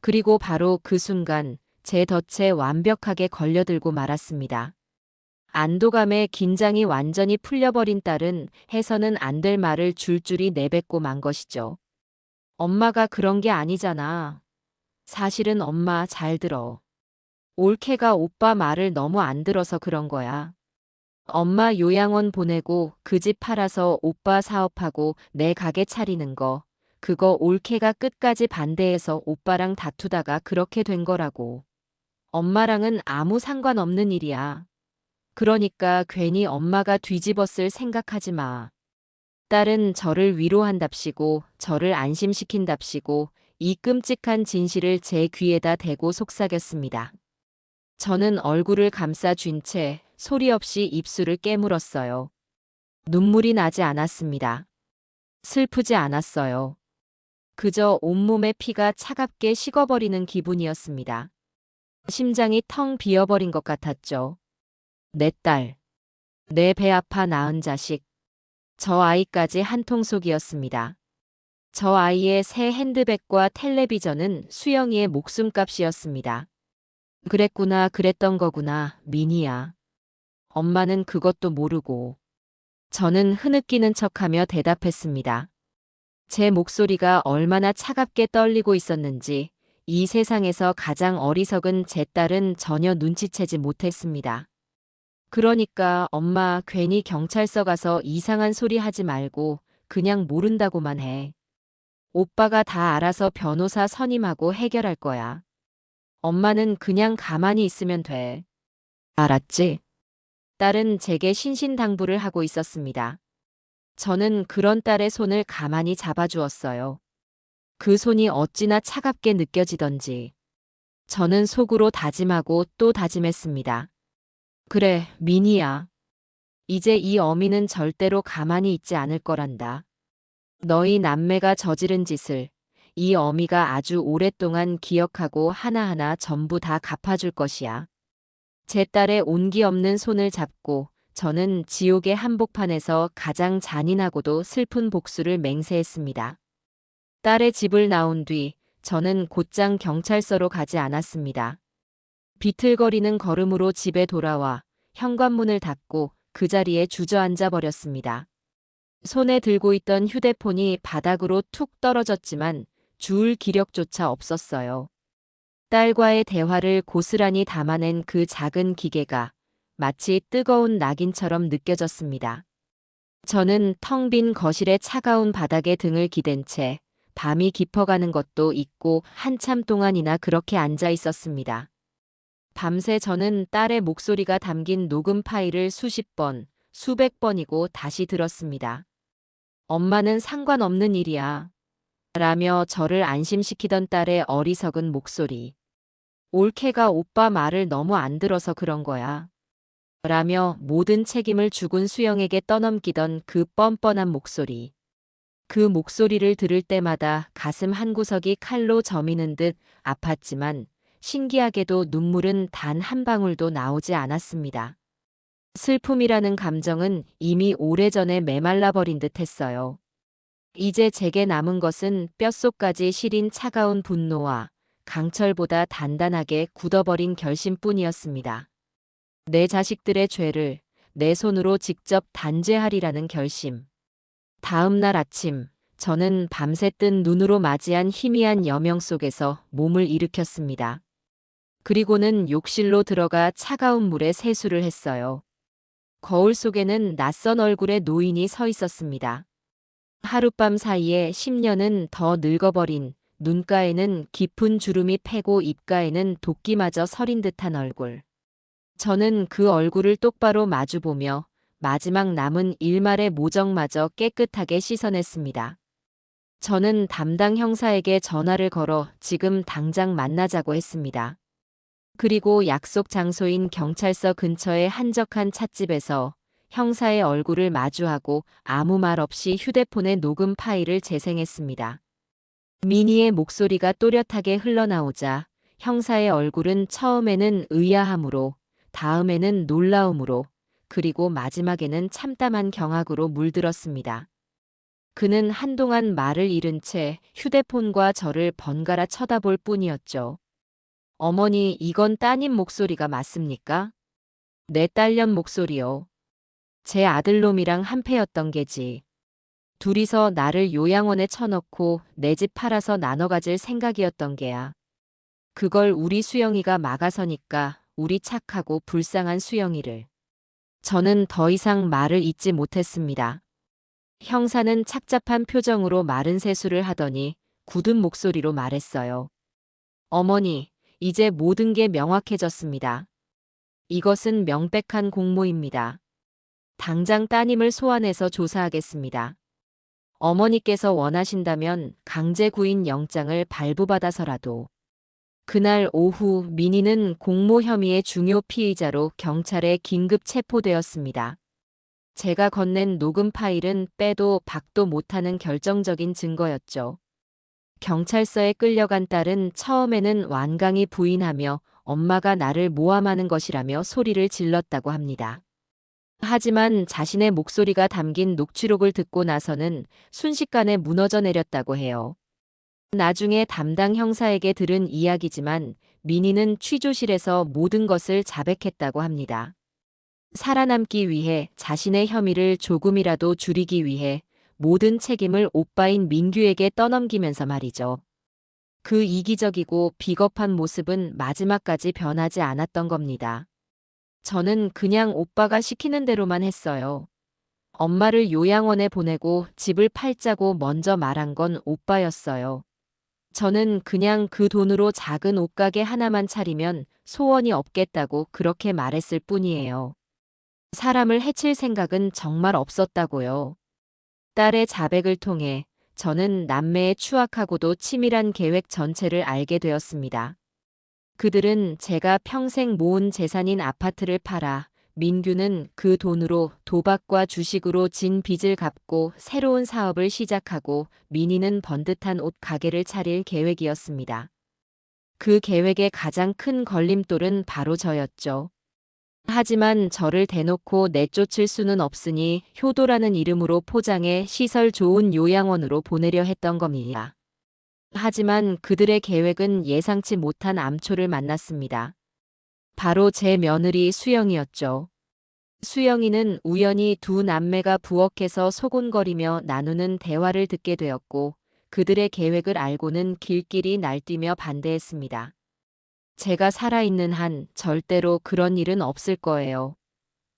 그리고 바로 그 순간 제 덫에 완벽하게 걸려들고 말았습니다. 안도감에 긴장이 완전히 풀려버린 딸은 해서는 안 될 말을 줄줄이 내뱉고 만 것이죠. 엄마가 그런 게 아니잖아. 사실은 엄마 잘 들어. 올케가 오빠 말을 너무 안 들어서 그런 거야. 엄마 요양원 보내고 그 집 팔아서 오빠 사업하고 내 가게 차리는 거. 그거 올케가 끝까지 반대해서 오빠랑 다투다가 그렇게 된 거라고. 엄마랑은 아무 상관없는 일이야. 그러니까 괜히 엄마가 뒤집었을 생각하지 마. 딸은 저를 위로한답시고 저를 안심시킨답시고 이 끔찍한 진실을 제 귀에다 대고 속삭였습니다. 저는 얼굴을 감싸 쥔 채 소리 없이 입술을 깨물었어요. 눈물이 나지 않았습니다. 슬프지 않았어요. 그저 온몸의 피가 차갑게 식어버리는 기분이었습니다. 심장이 텅 비어버린 것 같았죠. 내 딸, 내 배 아파 낳은 자식, 저 아이까지 한통속이었습니다. 저 아이의 새 핸드백과 텔레비전은 수영이의 목숨값이었습니다. 그랬구나, 그랬던 거구나, 미니야. 엄마는 그것도 모르고. 저는 흐느끼는 척하며 대답했습니다. 제 목소리가 얼마나 차갑게 떨리고 있었는지 이 세상에서 가장 어리석은 제 딸은 전혀 눈치채지 못했습니다. 그러니까 엄마 괜히 경찰서 가서 이상한 소리 하지 말고 그냥 모른다고만 해. 오빠가 다 알아서 변호사 선임하고 해결할 거야. 엄마는 그냥 가만히 있으면 돼. 알았지? 딸은 제게 신신당부를 하고 있었습니다. 저는 그런 딸의 손을 가만히 잡아주었어요. 그 손이 어찌나 차갑게 느껴지던지. 저는 속으로 다짐하고 또 다짐했습니다. 그래, 미니야. 이제 이 어미는 절대로 가만히 있지 않을 거란다. 너희 남매가 저지른 짓을 이 어미가 아주 오랫동안 기억하고 하나하나 전부 다 갚아줄 것이야. 제 딸의 온기 없는 손을 잡고 저는 지옥의 한복판에서 가장 잔인하고도 슬픈 복수를 맹세했습니다. 딸의 집을 나온 뒤 저는 곧장 경찰서로 가지 않았습니다. 비틀거리는 걸음으로 집에 돌아와 현관문을 닫고 그 자리에 주저앉아 버렸습니다. 손에 들고 있던 휴대폰이 바닥으로 툭 떨어졌지만 주울 기력조차 없었어요. 딸과의 대화를 고스란히 담아낸 그 작은 기계가 마치 뜨거운 낙인처럼 느껴졌습니다. 저는 텅 빈 거실의 차가운 바닥에 등을 기댄 채 밤이 깊어가는 것도 잊고 한참 동안이나 그렇게 앉아 있었습니다. 밤새 저는 딸의 목소리가 담긴 녹음 파일을 수십 번, 수백 번이고 다시 들었습니다. 엄마는 상관없는 일이야. 라며 저를 안심시키던 딸의 어리석은 목소리. 올케가 오빠 말을 너무 안 들어서 그런 거야. 라며 모든 책임을 죽은 수영에게 떠넘기던 그 뻔뻔한 목소리. 그 목소리를 들을 때마다 가슴 한구석이 칼로 저미는 듯 아팠지만 신기하게도 눈물은 단 한 방울도 나오지 않았습니다. 슬픔이라는 감정은 이미 오래전에 메말라 버린 듯 했어요. 이제 제게 남은 것은 뼛속까지 시린 차가운 분노와 강철보다 단단하게 굳어버린 결심뿐이었습니다. 내 자식들의 죄를 내 손으로 직접 단죄하리라는 결심. 다음 날 아침, 저는 밤새 뜬 눈으로 맞이한 희미한 여명 속에서 몸을 일으켰습니다. 그리고는 욕실로 들어가 차가운 물에 세수를 했어요. 거울 속에는 낯선 얼굴의 노인이 서 있었습니다. 하룻밤 사이에 10년은 더 늙어버린 눈가에는 깊은 주름이 패고 입가에는 도끼마저 서린 듯한 얼굴. 저는 그 얼굴을 똑바로 마주보며 마지막 남은 일말의 모정마저 깨끗하게 씻어냈습니다. 저는 담당 형사에게 전화를 걸어 지금 당장 만나자고 했습니다. 그리고 약속 장소인 경찰서 근처의 한적한 찻집에서 형사의 얼굴을 마주하고 아무 말 없이 휴대폰의 녹음 파일을 재생했습니다. 민희의 목소리가 또렷하게 흘러나오자 형사의 얼굴은 처음에는 의아함으로, 다음에는 놀라움으로, 그리고 마지막에는 참담한 경악으로 물들었습니다. 그는 한동안 말을 잃은 채 휴대폰과 저를 번갈아 쳐다볼 뿐이었죠. 어머니, 이건 따님 목소리가 맞습니까? 내 딸년 목소리요. 제 아들놈이랑 한패였던 게지. 둘이서 나를 요양원에 쳐넣고 내 집 팔아서 나눠 가질 생각이었던 게야. 그걸 우리 수영이가 막아서니까, 우리 착하고 불쌍한 수영이를. 저는 더 이상 말을 잇지 못했습니다. 형사는 착잡한 표정으로 마른 세수를 하더니 굳은 목소리로 말했어요. 어머니, 이제 모든 게 명확해졌습니다. 이것은 명백한 공모입니다. 당장 따님을 소환해서 조사하겠습니다. 어머니께서 원하신다면 강제 구인 영장을 발부받아서라도. 그날 오후 민희는 공모 혐의의 중요 피의자로 경찰에 긴급 체포되었습니다. 제가 건넨 녹음 파일은 빼도 박도 못하는 결정적인 증거였죠. 경찰서에 끌려간 딸은 처음에는 완강히 부인하며 엄마가 나를 모함하는 것이라며 소리를 질렀다고 합니다. 하지만 자신의 목소리가 담긴 녹취록을 듣고 나서는 순식간에 무너져 내렸다고 해요. 나중에 담당 형사에게 들은 이야기지만 민희는 취조실에서 모든 것을 자백했다고 합니다. 살아남기 위해, 자신의 혐의를 조금이라도 줄이기 위해 모든 책임을 오빠인 민규에게 떠넘기면서 말이죠. 그 이기적이고 비겁한 모습은 마지막까지 변하지 않았던 겁니다. 저는 그냥 오빠가 시키는 대로만 했어요. 엄마를 요양원에 보내고 집을 팔자고 먼저 말한 건 오빠였어요. 저는 그냥 그 돈으로 작은 옷가게 하나만 차리면 소원이 없겠다고 그렇게 말했을 뿐이에요. 사람을 해칠 생각은 정말 없었다고요. 딸의 자백을 통해 저는 남매의 추악하고도 치밀한 계획 전체를 알게 되었습니다. 그들은 제가 평생 모은 재산인 아파트를 팔아 민규는 그 돈으로 도박과 주식으로 진 빚을 갚고 새로운 사업을 시작하고 민희는 번듯한 옷 가게를 차릴 계획이었습니다. 그 계획의 가장 큰 걸림돌은 바로 저였죠. 하지만 저를 대놓고 내쫓을 수는 없으니 효도라는 이름으로 포장해 시설 좋은 요양원으로 보내려 했던 겁니다. 하지만 그들의 계획은 예상치 못한 암초를 만났습니다. 바로 제 며느리 수영이었죠. 수영이는 우연히 두 남매가 부엌에서 소곤거리며 나누는 대화를 듣게 되었고 그들의 계획을 알고는 길길이 날뛰며 반대했습니다. 제가 살아있는 한 절대로 그런 일은 없을 거예요.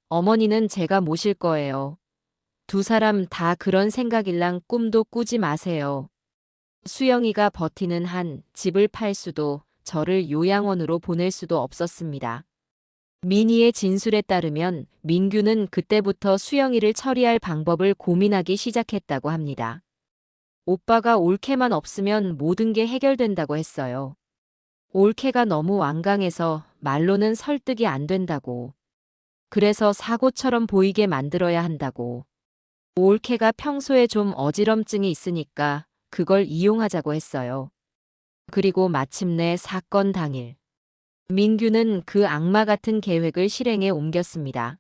어머니는 제가 모실 거예요. 두 사람 다 그런 생각일랑 꿈도 꾸지 마세요. 수영이가 버티는 한 집을 팔 수도 저를 요양원으로 보낼 수도 없었습니다. 민희의 진술에 따르면 민규는 그때부터 수영이를 처리할 방법을 고민하기 시작했다고 합니다. 오빠가 올케만 없으면 모든 게 해결된다고 했어요. 올케가 너무 완강해서 말로는 설득이 안 된다고. 그래서 사고처럼 보이게 만들어야 한다고. 올케가 평소에 좀 어지럼증이 있으니까 그걸 이용하자고 했어요. 그리고 마침내 사건 당일. 민규는 그 악마 같은 계획을 실행에 옮겼습니다.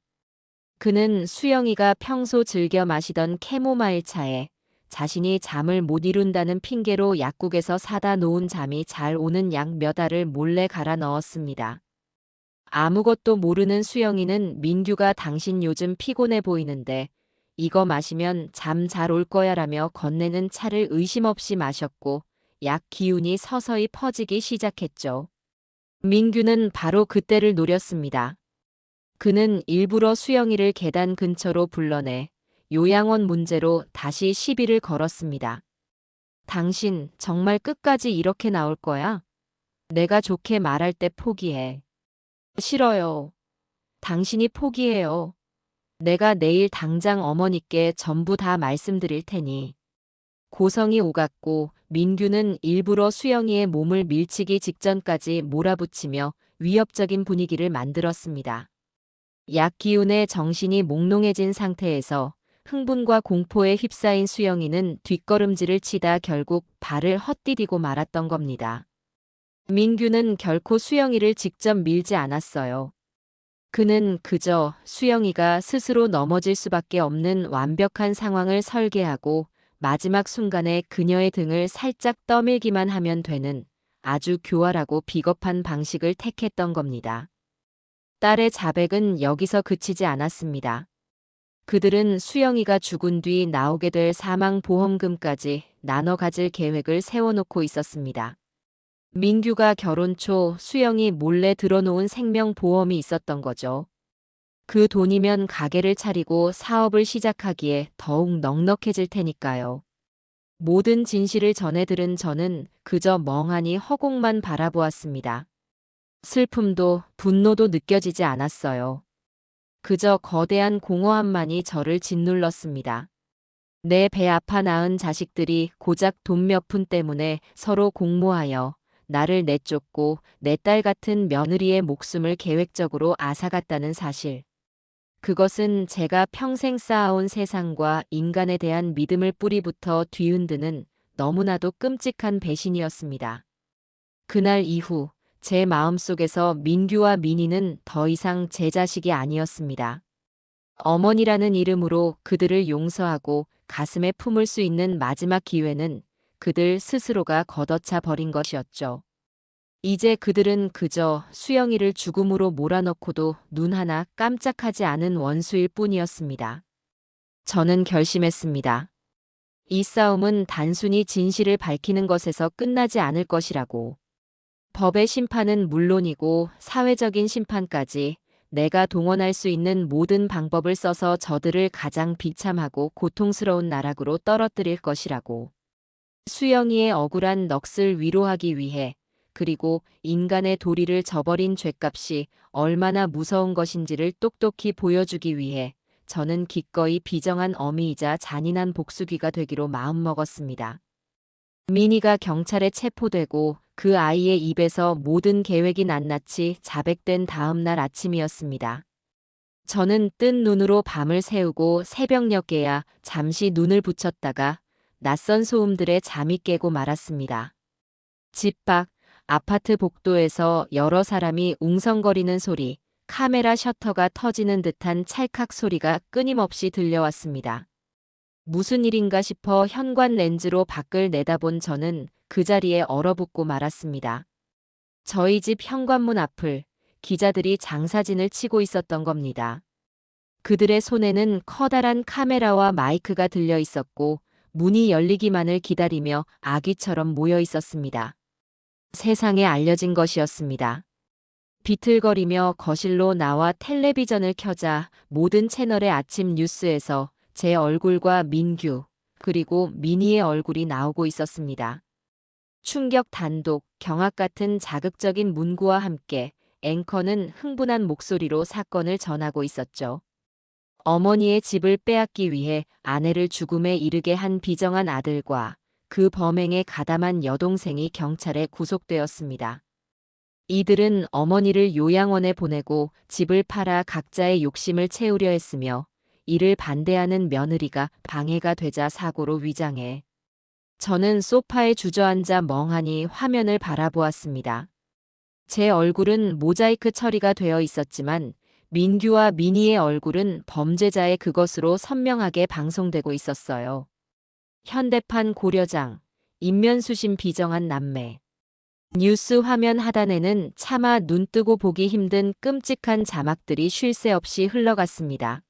그는 수영이가 평소 즐겨 마시던 캐모마일 차에 자신이 잠을 못 이룬다는 핑계로 약국에서 사다 놓은 잠이 잘 오는 약 몇 알을 몰래 갈아 넣었습니다. 아무것도 모르는 수영이는 민규가 당신 요즘 피곤해 보이는데 이거 마시면 잠 잘 올 거야 라며 건네는 차를 의심 없이 마셨고 약 기운이 서서히 퍼지기 시작했죠. 민규는 바로 그때를 노렸습니다. 그는 일부러 수영이를 계단 근처로 불러내 요양원 문제로 다시 시비를 걸었습니다. 당신 정말 끝까지 이렇게 나올 거야? 내가 좋게 말할 때 포기해. 싫어요. 당신이 포기해요. 내가 내일 당장 어머니께 전부 다 말씀드릴 테니. 고성이 오갔고 민규는 일부러 수영이의 몸을 밀치기 직전까지 몰아붙이며 위협적인 분위기를 만들었습니다. 약 기운에 정신이 몽롱해진 상태에서 흥분과 공포에 휩싸인 수영이는 뒷걸음질을 치다 결국 발을 헛디디고 말았던 겁니다. 민규는 결코 수영이를 직접 밀지 않았어요. 그는 그저 수영이가 스스로 넘어질 수밖에 없는 완벽한 상황을 설계하고 마지막 순간에 그녀의 등을 살짝 떠밀기만 하면 되는 아주 교활하고 비겁한 방식을 택했던 겁니다. 딸의 자백은 여기서 그치지 않았습니다. 그들은 수영이가 죽은 뒤 나오게 될 사망보험금까지 나눠 가질 계획을 세워놓고 있었습니다. 민규가 결혼 초 수영이 몰래 들어놓은 생명보험이 있었던 거죠. 그 돈이면 가게를 차리고 사업을 시작하기에 더욱 넉넉해질 테니까요. 모든 진실을 전해 들은 저는 그저 멍하니 허공만 바라보았습니다. 슬픔도 분노도 느껴지지 않았어요. 그저 거대한 공허함만이 저를 짓눌렀습니다. 내 배 아파 낳은 자식들이 고작 돈 몇 푼 때문에 서로 공모하여 나를 내쫓고 내 딸 같은 며느리의 목숨을 계획적으로 앗아갔다는 사실. 그것은 제가 평생 쌓아온 세상과 인간에 대한 믿음을 뿌리부터 뒤흔드는 너무나도 끔찍한 배신이었습니다. 그날 이후 제 마음속에서 민규와 민희는 더 이상 제 자식이 아니었습니다. 어머니라는 이름으로 그들을 용서하고 가슴에 품을 수 있는 마지막 기회는 그들 스스로가 걷어차 버린 것이었죠. 이제 그들은 그저 수영이를 죽음으로 몰아넣고도 눈 하나 깜짝하지 않은 원수일 뿐이었습니다. 저는 결심했습니다. 이 싸움은 단순히 진실을 밝히는 것에서 끝나지 않을 것이라고. 법의 심판은 물론이고 사회적인 심판까지 내가 동원할 수 있는 모든 방법을 써서 저들을 가장 비참하고 고통스러운 나락으로 떨어뜨릴 것이라고. 수영이의 억울한 넋을 위로하기 위해 그리고 인간의 도리를 저버린 죗값이 얼마나 무서운 것인지를 똑똑히 보여주기 위해 저는 기꺼이 비정한 어미이자 잔인한 복수귀가 되기로 마음먹었습니다. 민희가 경찰에 체포되고 그 아이의 입에서 모든 계획이 낱낱이 자백된 다음 날 아침이었습니다. 저는 뜬 눈으로 밤을 새우고 새벽녘에야 잠시 눈을 붙였다가 낯선 소음들에 잠이 깨고 말았습니다. 집 밖 아파트 복도에서 여러 사람이 웅성거리는 소리, 카메라 셔터가 터지는 듯한 찰칵 소리가 끊임없이 들려왔습니다. 무슨 일인가 싶어 현관 렌즈로 밖을 내다본 저는 그 자리에 얼어붙고 말았습니다. 저희 집 현관문 앞을 기자들이 장사진을 치고 있었던 겁니다. 그들의 손에는 커다란 카메라와 마이크가 들려 있었고 문이 열리기만을 기다리며 아귀처럼 모여 있었습니다. 세상에 알려진 것이었습니다. 비틀거리며 거실로 나와 텔레비전을 켜자 모든 채널의 아침 뉴스에서 제 얼굴과 민규, 그리고 민희의 얼굴이 나오고 있었습니다. 충격 단독, 경악 같은 자극적인 문구와 함께 앵커는 흥분한 목소리로 사건을 전하고 있었죠. 어머니의 집을 빼앗기 위해 아내를 죽음에 이르게 한 비정한 아들과 그 범행에 가담한 여동생이 경찰에 구속되었습니다. 이들은 어머니를 요양원에 보내고 집을 팔아 각자의 욕심을 채우려 했으며 이를 반대하는 며느리가 방해가 되자 사고로 위장해. 저는 소파에 주저앉아 멍하니 화면을 바라보았습니다. 제 얼굴은 모자이크 처리가 되어 있었지만 민규와 민희의 얼굴은 범죄자의 그것으로 선명하게 방송되고 있었어요. 현대판 고려장, 인면수심 비정한 남매. 뉴스 화면 하단에는 차마 눈뜨고 보기 힘든 끔찍한 자막들이 쉴 새 없이 흘러갔습니다.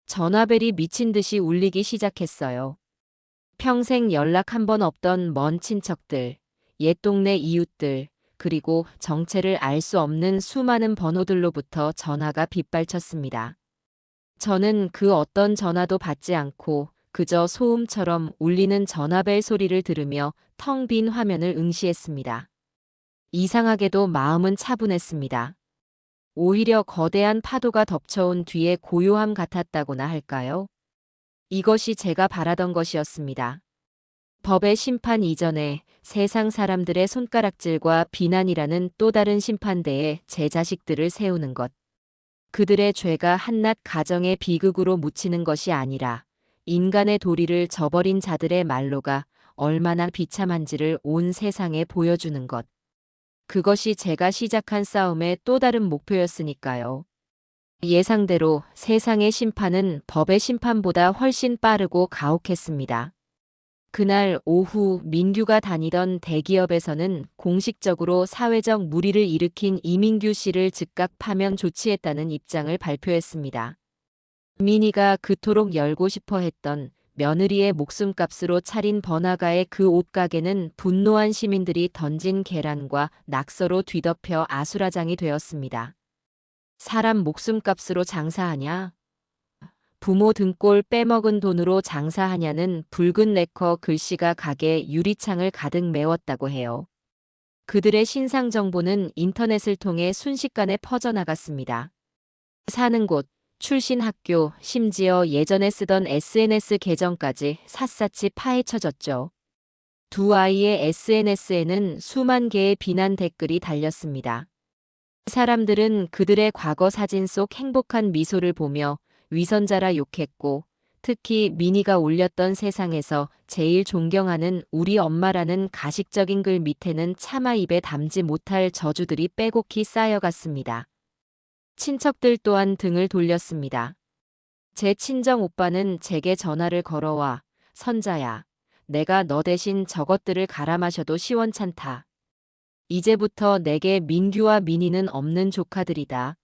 전화벨이 미친 듯이 울리기 시작했어요. 평생 연락 한 번 없던 먼 친척들, 옛 동네 이웃들, 그리고 정체를 알 수 없는 수많은 번호들로부터 전화가 빗발쳤습니다. 저는 그 어떤 전화도 받지 않고 그저 소음처럼 울리는 전화벨 소리를 들으며 텅 빈 화면을 응시했습니다. 이상하게도 마음은 차분했습니다. 오히려 거대한 파도가 덮쳐온 뒤의 고요함 같았다고나 할까요? 이것이 제가 바라던 것이었습니다. 법의 심판 이전에 세상 사람들의 손가락질과 비난이라는 또 다른 심판대에 제 자식들을 세우는 것. 그들의 죄가 한낱 가정의 비극으로 묻히는 것이 아니라 인간의 도리를 저버린 자들의 말로가 얼마나 비참한지를 온 세상에 보여주는 것. 그것이 제가 시작한 싸움의 또 다른 목표였으니까요. 예상대로 세상의 심판은 법의 심판보다 훨씬 빠르고 가혹했습니다. 그날 오후 민규가 다니던 대기업에서는 공식적으로 사회적 물의를 일으킨 이민규 씨를 즉각 파면 조치했다는 입장을 발표했습니다. 민희가 그토록 열고 싶어 했던 며느리의 목숨값으로 차린 번화가의 그 옷가게는 분노한 시민들이 던진 계란과 낙서로 뒤덮여 아수라장이 되었습니다. 사람 목숨값으로 장사하냐? 부모 등골 빼먹은 돈으로 장사하냐는 붉은 레커 글씨가 가게 유리창을 가득 메웠다고 해요. 그들의 신상 정보는 인터넷을 통해 순식간에 퍼져나갔습니다. 사는 곳, 출신 학교, 심지어 예전에 쓰던 SNS 계정까지 샅샅이 파헤쳐졌죠. 두 아이의 SNS에는 수만 개의 비난 댓글이 달렸습니다. 사람들은 그들의 과거 사진 속 행복한 미소를 보며 위선자라 욕했고, 특히 민희가 올렸던 세상에서 제일 존경하는 우리 엄마라는 가식적인 글 밑에는 차마 입에 담지 못할 저주들이 빼곡히 쌓여갔습니다. 친척들 또한 등을 돌렸습니다. 제 친정 오빠는 제게 전화를 걸어와 선자야, 내가 너 대신 저것들을 갈아 마셔도 시원찮다. 이제부터 내게 민규와 민희는 없는 조카들이다.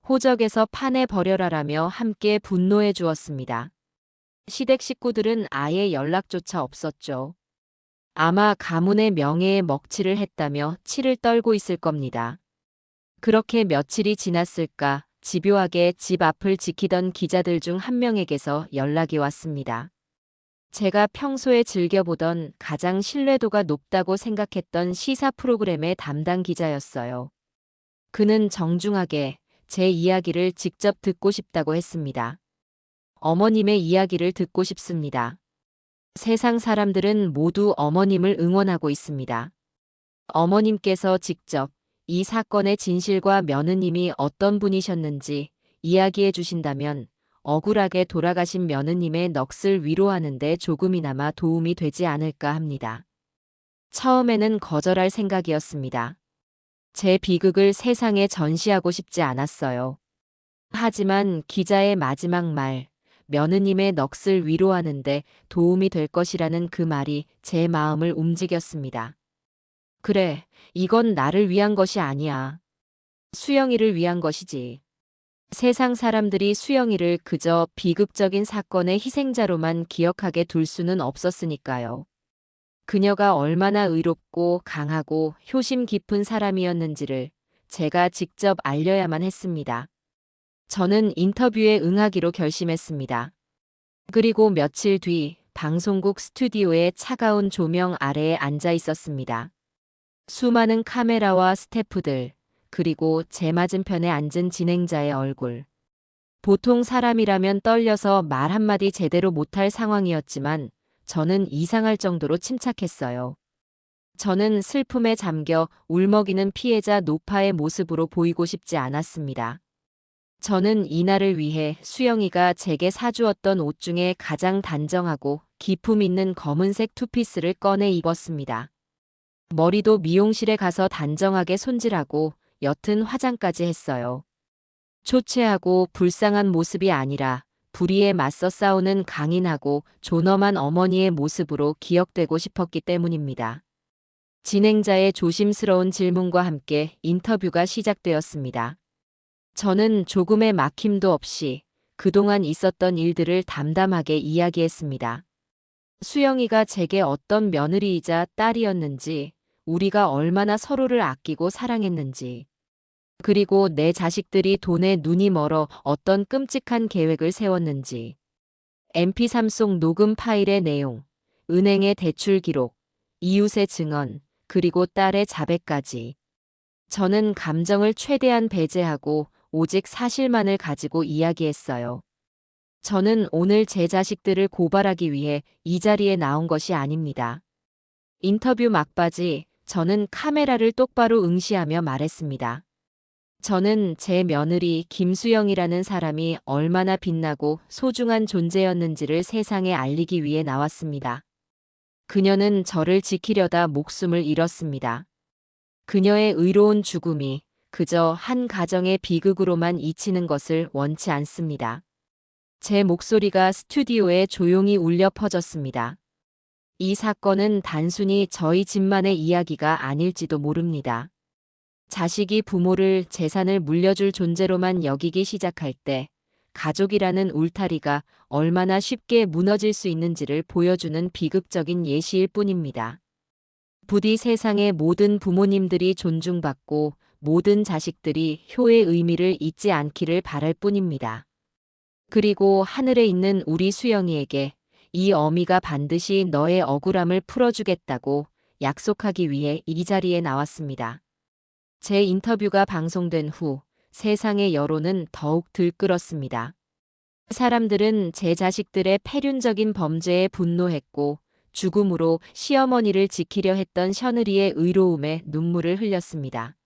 호적에서 파내버려라라며 함께 분노해 주었습니다. 시댁 식구들은 아예 연락조차 없었죠. 아마 가문의 명예에 먹칠을 했다며 치를 떨고 있을 겁니다. 그렇게 며칠이 지났을까 집요하게 집 앞을 지키던 기자들 중 한 명에게서 연락이 왔습니다. 제가 평소에 즐겨보던 가장 신뢰도가 높다고 생각했던 시사 프로그램의 담당 기자였어요. 그는 정중하게 제 이야기를 직접 듣고 싶다고 했습니다. 어머님의 이야기를 듣고 싶습니다. 세상 사람들은 모두 어머님을 응원하고 있습니다. 어머님께서 직접 이 사건의 진실과 며느님이 어떤 분이셨는지 이야기해 주신다면 억울하게 돌아가신 며느님의 넋을 위로하는 데 조금이나마 도움이 되지 않을까 합니다. 처음에는 거절할 생각이었습니다. 제 비극을 세상에 전시하고 싶지 않았어요. 하지만 기자의 마지막 말, 며느님의 넋을 위로하는데 도움이 될 것이라는 그 말이 제 마음을 움직였습니다. 그래, 이건 나를 위한 것이 아니야. 수영이를 위한 것이지. 세상 사람들이 수영이를 그저 비극적인 사건의 희생자로만 기억하게 둘 수는 없었으니까요. 그녀가 얼마나 의롭고 강하고 효심 깊은 사람이었는지를 제가 직접 알려야만 했습니다. 저는 인터뷰에 응하기로 결심했습니다. 그리고 며칠 뒤 방송국 스튜디오의 차가운 조명 아래에 앉아 있었습니다. 수많은 카메라와 스태프들, 그리고 제 맞은편에 앉은 진행자의 얼굴. 보통 사람이라면 떨려서 말 한마디 제대로 못할 상황이었지만 저는 이상할 정도로 침착했어요. 저는 슬픔에 잠겨 울먹이는 피해자 노파의 모습으로 보이고 싶지 않았습니다. 저는 이날을 위해 수영이가 제게 사주었던 옷 중에 가장 단정하고 기품 있는 검은색 투피스를 꺼내 입었습니다. 머리도 미용실에 가서 단정하게 손질하고 옅은 화장까지 했어요. 초췌하고 불쌍한 모습이 아니라 불의에 맞서 싸우는 강인하고 존엄한 어머니의 모습으로 기억되고 싶었기 때문입니다. 진행자의 조심스러운 질문과 함께 인터뷰가 시작되었습니다. 저는 조금의 막힘도 없이 그동안 있었던 일들을 담담하게 이야기했습니다. 수영이가 제게 어떤 며느리이자 딸이었는지, 우리가 얼마나 서로를 아끼고 사랑했는지, 그리고 내 자식들이 돈에 눈이 멀어 어떤 끔찍한 계획을 세웠는지, mp3 속 녹음 파일의 내용, 은행의 대출 기록, 이웃의 증언, 그리고 딸의 자백까지. 저는 감정을 최대한 배제하고 오직 사실만을 가지고 이야기했어요. 저는 오늘 제 자식들을 고발하기 위해 이 자리에 나온 것이 아닙니다. 인터뷰 막바지, 저는 카메라를 똑바로 응시하며 말했습니다. 저는 제 며느리 김수영이라는 사람이 얼마나 빛나고 소중한 존재였는지를 세상에 알리기 위해 나왔습니다. 그녀는 저를 지키려다 목숨을 잃었습니다. 그녀의 의로운 죽음이 그저 한 가정의 비극으로만 잊히는 것을 원치 않습니다. 제 목소리가 스튜디오에 조용히 울려 퍼졌습니다. 이 사건은 단순히 저희 집만의 이야기가 아닐지도 모릅니다. 자식이 부모를 재산을 물려줄 존재로만 여기기 시작할 때 가족이라는 울타리가 얼마나 쉽게 무너질 수 있는지를 보여주는 비극적인 예시일 뿐입니다. 부디 세상의 모든 부모님들이 존중받고 모든 자식들이 효의 의미를 잊지 않기를 바랄 뿐입니다. 그리고 하늘에 있는 우리 수영이에게 이 어미가 반드시 너의 억울함을 풀어주겠다고 약속하기 위해 이 자리에 나왔습니다. 제 인터뷰가 방송된 후 세상의 여론은 더욱 들끓었습니다. 사람들은 제 자식들의 패륜적인 범죄에 분노했고 죽음으로 시어머니를 지키려 했던 셔느리의 의로움에 눈물을 흘렸습니다.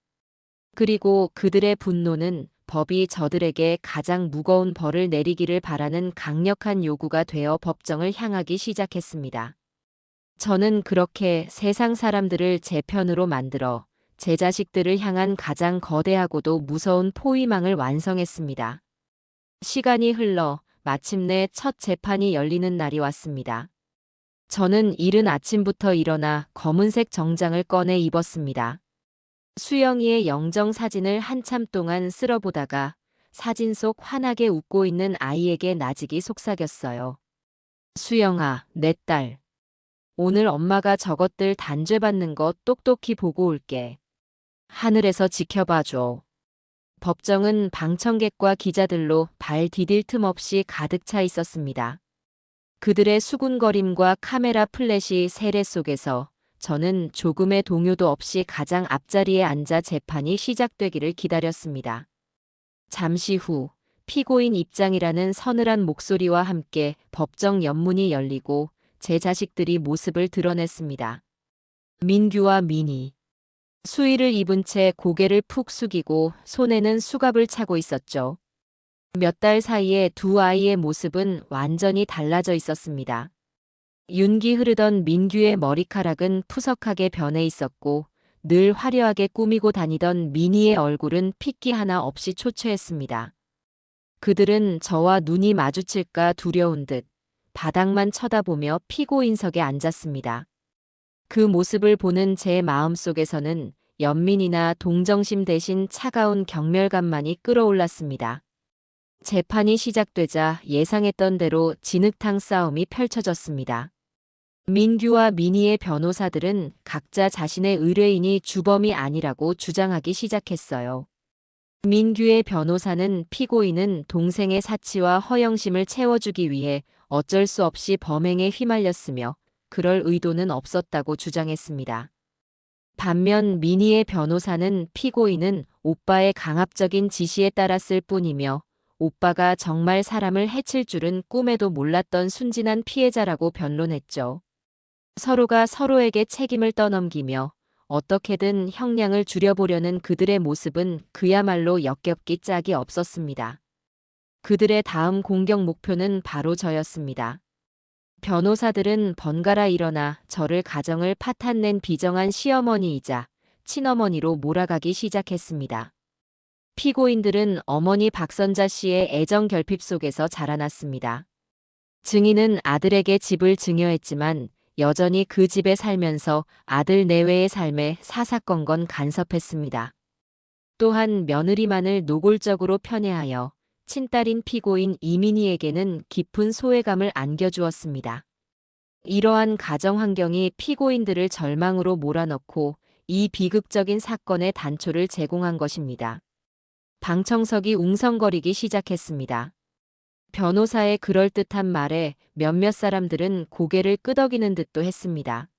그리고 그들의 분노는 법이 저들에게 가장 무거운 벌을 내리기를 바라는 강력한 요구가 되어 법정을 향하기 시작했습니다. 저는 그렇게 세상 사람들을 제 편으로 만들어 제 자식들을 향한 가장 거대하고도 무서운 포위망을 완성했습니다. 시간이 흘러 마침내 첫 재판이 열리는 날이 왔습니다. 저는 이른 아침부터 일어나 검은색 정장을 꺼내 입었습니다. 수영이의 영정 사진을 한참 동안 쓸어보다가 사진 속 환하게 웃고 있는 아이에게 나직이 속삭였어요. 수영아, 내 딸. 오늘 엄마가 저것들 단죄받는 거 똑똑히 보고 올게. 하늘에서 지켜봐줘. 법정은 방청객과 기자들로 발 디딜 틈 없이 가득 차 있었습니다. 그들의 수군거림과 카메라 플래시 세례 속에서 저는 조금의 동요도 없이 가장 앞자리에 앉아 재판이 시작되기를 기다렸습니다. 잠시 후 피고인 입장이라는 서늘한 목소리와 함께 법정 연문이 열리고 제 자식들이 모습을 드러냈습니다. 민규와 민희. 수의를 입은 채 고개를 푹 숙이고 손에는 수갑을 차고 있었죠. 몇 달 사이에 두 아이의 모습은 완전히 달라져 있었습니다. 윤기 흐르던 민규의 머리카락은 푸석하게 변해 있었고 늘 화려하게 꾸미고 다니던 민희의 얼굴은 핏기 하나 없이 초췌했습니다. 그들은 저와 눈이 마주칠까 두려운 듯 바닥만 쳐다보며 피고인석에 앉았습니다. 그 모습을 보는 제 마음속에서는 연민이나 동정심 대신 차가운 경멸감만이 끌어올랐습니다. 재판이 시작되자 예상했던 대로 진흙탕 싸움이 펼쳐졌습니다. 민규와 민희의 변호사들은 각자 자신의 의뢰인이 주범이 아니라고 주장하기 시작했어요. 민규의 변호사는 피고인은 동생의 사치와 허영심을 채워주기 위해 어쩔 수 없이 범행에 휘말렸으며 그럴 의도는 없었다고 주장했습니다. 반면 민희의 변호사는 피고인은 오빠의 강압적인 지시에 따랐을 뿐이며 오빠가 정말 사람을 해칠 줄은 꿈에도 몰랐던 순진한 피해자라고 변론했죠. 서로가 서로에게 책임을 떠넘기며 어떻게든 형량을 줄여보려는 그들의 모습은 그야말로 역겹기 짝이 없었습니다. 그들의 다음 공격 목표는 바로 저였습니다. 변호사들은 번갈아 일어나 저를 가정을 파탄낸 비정한 시어머니이자 친어머니로 몰아가기 시작했습니다. 피고인들은 어머니 박선자 씨의 애정 결핍 속에서 자라났습니다. 증인은 아들에게 집을 증여했지만 여전히 그 집에 살면서 아들 내외의 삶에 사사건건 간섭했습니다. 또한 며느리만을 노골적으로 편애하여 친딸인 피고인 이민희에게는 깊은 소외감을 안겨주었습니다. 이러한 가정 환경이 피고인들을 절망으로 몰아넣고 이 비극적인 사건의 단초를 제공한 것입니다. 방청석이 웅성거리기 시작했습니다. 변호사의 그럴듯한 말에 몇몇 사람들은 고개를 끄덕이는 듯도 했습니다.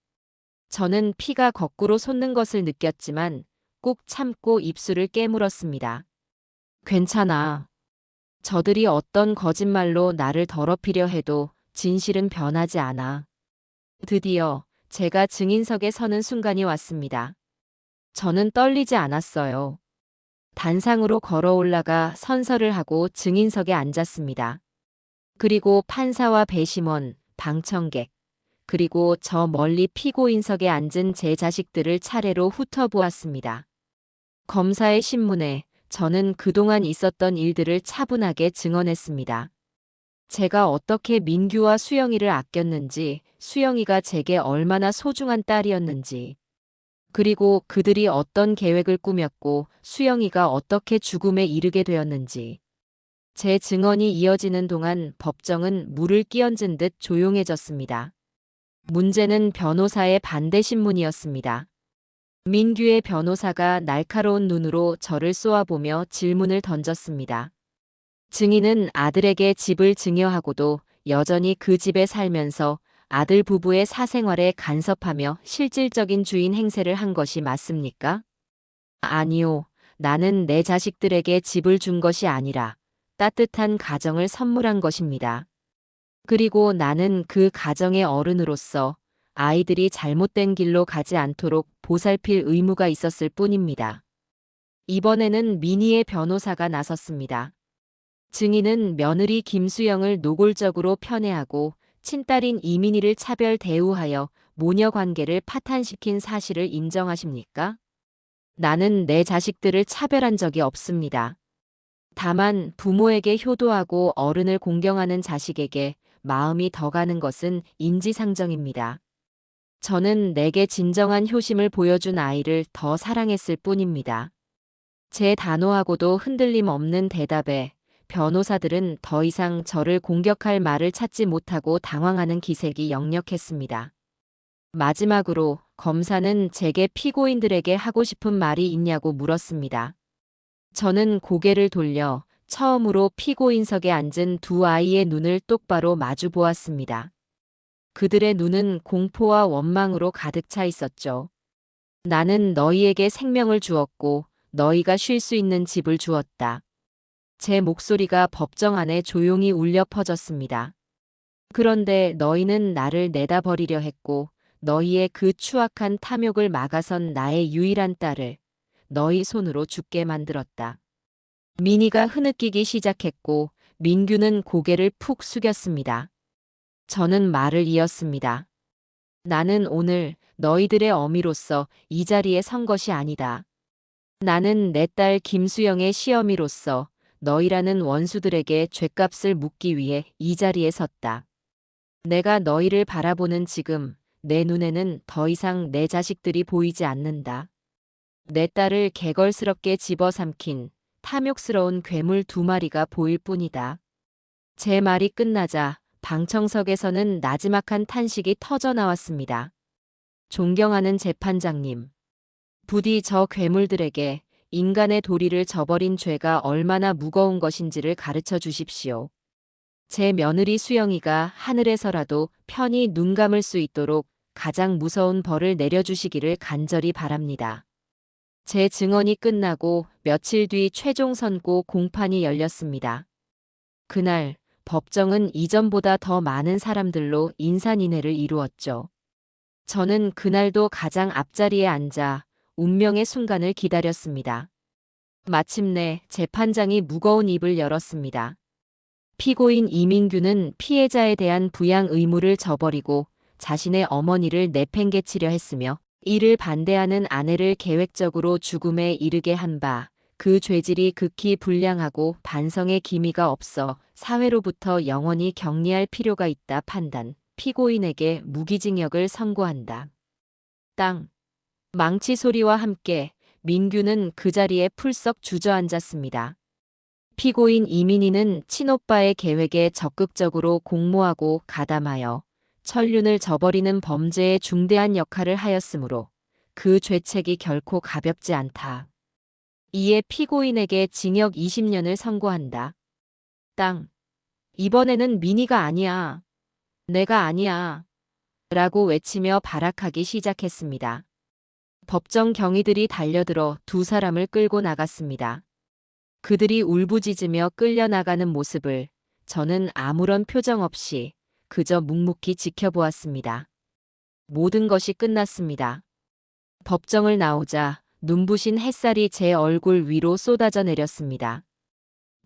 저는 피가 거꾸로 솟는 것을 느꼈지만 꾹 참고 입술을 깨물었습니다. 괜찮아. 저들이 어떤 거짓말로 나를 더럽히려 해도 진실은 변하지 않아. 드디어 제가 증인석에 서는 순간이 왔습니다. 저는 떨리지 않았어요. 단상으로 걸어 올라가 선서를 하고 증인석에 앉았습니다. 그리고 판사와 배심원, 방청객, 그리고 저 멀리 피고인석에 앉은 제 자식들을 차례로 훑어보았습니다. 검사의 신문에 저는 그동안 있었던 일들을 차분하게 증언했습니다. 제가 어떻게 민규와 수영이를 아꼈는지, 수영이가 제게 얼마나 소중한 딸이었는지, 그리고 그들이 어떤 계획을 꾸몄고 수영이가 어떻게 죽음에 이르게 되었는지. 제 증언이 이어지는 동안 법정은 물을 끼얹은 듯 조용해졌습니다. 문제는 변호사의 반대 신문이었습니다. 민규의 변호사가 날카로운 눈으로 저를 쏘아보며 질문을 던졌습니다. 증인은 아들에게 집을 증여하고도 여전히 그 집에 살면서 아들 부부의 사생활에 간섭하며 실질적인 주인 행세를 한 것이 맞습니까? 아니요. 나는 내 자식들에게 집을 준 것이 아니라 따뜻한 가정을 선물한 것입니다. 그리고 나는 그 가정의 어른으로서 아이들이 잘못된 길로 가지 않도록 보살필 의무가 있었을 뿐입니다. 이번에는 민희의 변호사가 나섰습니다. 증인은 며느리 김수영을 노골적으로 편애하고 친딸인 이민희를 차별 대우하여 모녀 관계를 파탄시킨 사실을 인정하십니까? 나는 내 자식들을 차별한 적이 없습니다. 다만 부모에게 효도하고 어른을 공경하는 자식에게 마음이 더 가는 것은 인지상정입니다. 저는 내게 진정한 효심을 보여준 아이를 더 사랑했을 뿐입니다. 제 단호하고도 흔들림 없는 대답에 변호사들은 더 이상 저를 공격할 말을 찾지 못하고 당황하는 기색이 역력했습니다. 마지막으로 검사는 제게 피고인들에게 하고 싶은 말이 있냐고 물었습니다. 저는 고개를 돌려 처음으로 피고인석에 앉은 두 아이의 눈을 똑바로 마주 보았습니다. 그들의 눈은 공포와 원망으로 가득 차 있었죠. 나는 너희에게 생명을 주었고 너희가 쉴 수 있는 집을 주었다. 제 목소리가 법정 안에 조용히 울려 퍼졌습니다. 그런데 너희는 나를 내다버리려 했고 너희의 그 추악한 탐욕을 막아선 나의 유일한 딸을 너희 손으로 죽게 만들었다. 민희가 흐느끼기 시작했고 민규는 고개를 푹 숙였습니다. 저는 말을 이었습니다. 나는 오늘 너희들의 어미로서 이 자리에 선 것이 아니다. 나는 내 딸 김수영의 시어미로서 너희라는 원수들에게 죗값을 묻기 위해 이 자리에 섰다. 내가 너희를 바라보는 지금 내 눈에는 더 이상 내 자식들이 보이지 않는다. 내 딸을 개걸스럽게 집어삼킨 탐욕스러운 괴물 두 마리가 보일 뿐이다. 제 말이 끝나자 방청석에서는 나지막한 탄식이 터져 나왔습니다. 존경하는 재판장님. 부디 저 괴물들에게 인간의 도리를 저버린 죄가 얼마나 무거운 것인지를 가르쳐 주십시오. 제 며느리 수영이가 하늘에서라도 편히 눈 감을 수 있도록 가장 무서운 벌을 내려주시기를 간절히 바랍니다. 제 증언이 끝나고 며칠 뒤 최종 선고 공판이 열렸습니다. 그날 법정은 이전보다 더 많은 사람들로 인산인해를 이루었죠. 저는 그날도 가장 앞자리에 앉아 운명의 순간을 기다렸습니다. 마침내 재판장이 무거운 입을 열었습니다. 피고인 이민규는 피해자에 대한 부양 의무를 저버리고 자신의 어머니를 내팽개치려 했으며 이를 반대하는 아내를 계획적으로 죽음에 이르게 한 바, 그 죄질이 극히 불량하고 반성의 기미가 없어 사회로부터 영원히 격리할 필요가 있다 판단, 피고인에게 무기징역을 선고한다. 땅. 망치 소리와 함께 민규는 그 자리에 풀썩 주저앉았습니다. 피고인 이민희는 친오빠의 계획에 적극적으로 공모하고 가담하여 천륜을 저버리는 범죄의 중대한 역할을 하였으므로 그 죄책이 결코 가볍지 않다. 이에 피고인에게 징역 20년을 선고한다. 땅. 이번에는 민희가 아니야. 내가 아니야. 라고 외치며 발악하기 시작했습니다. 법정 경위들이 달려들어 두 사람을 끌고 나갔습니다. 그들이 울부짖으며 끌려나가는 모습을 저는 아무런 표정 없이 그저 묵묵히 지켜보았습니다. 모든 것이 끝났습니다. 법정을 나오자 눈부신 햇살이 제 얼굴 위로 쏟아져 내렸습니다.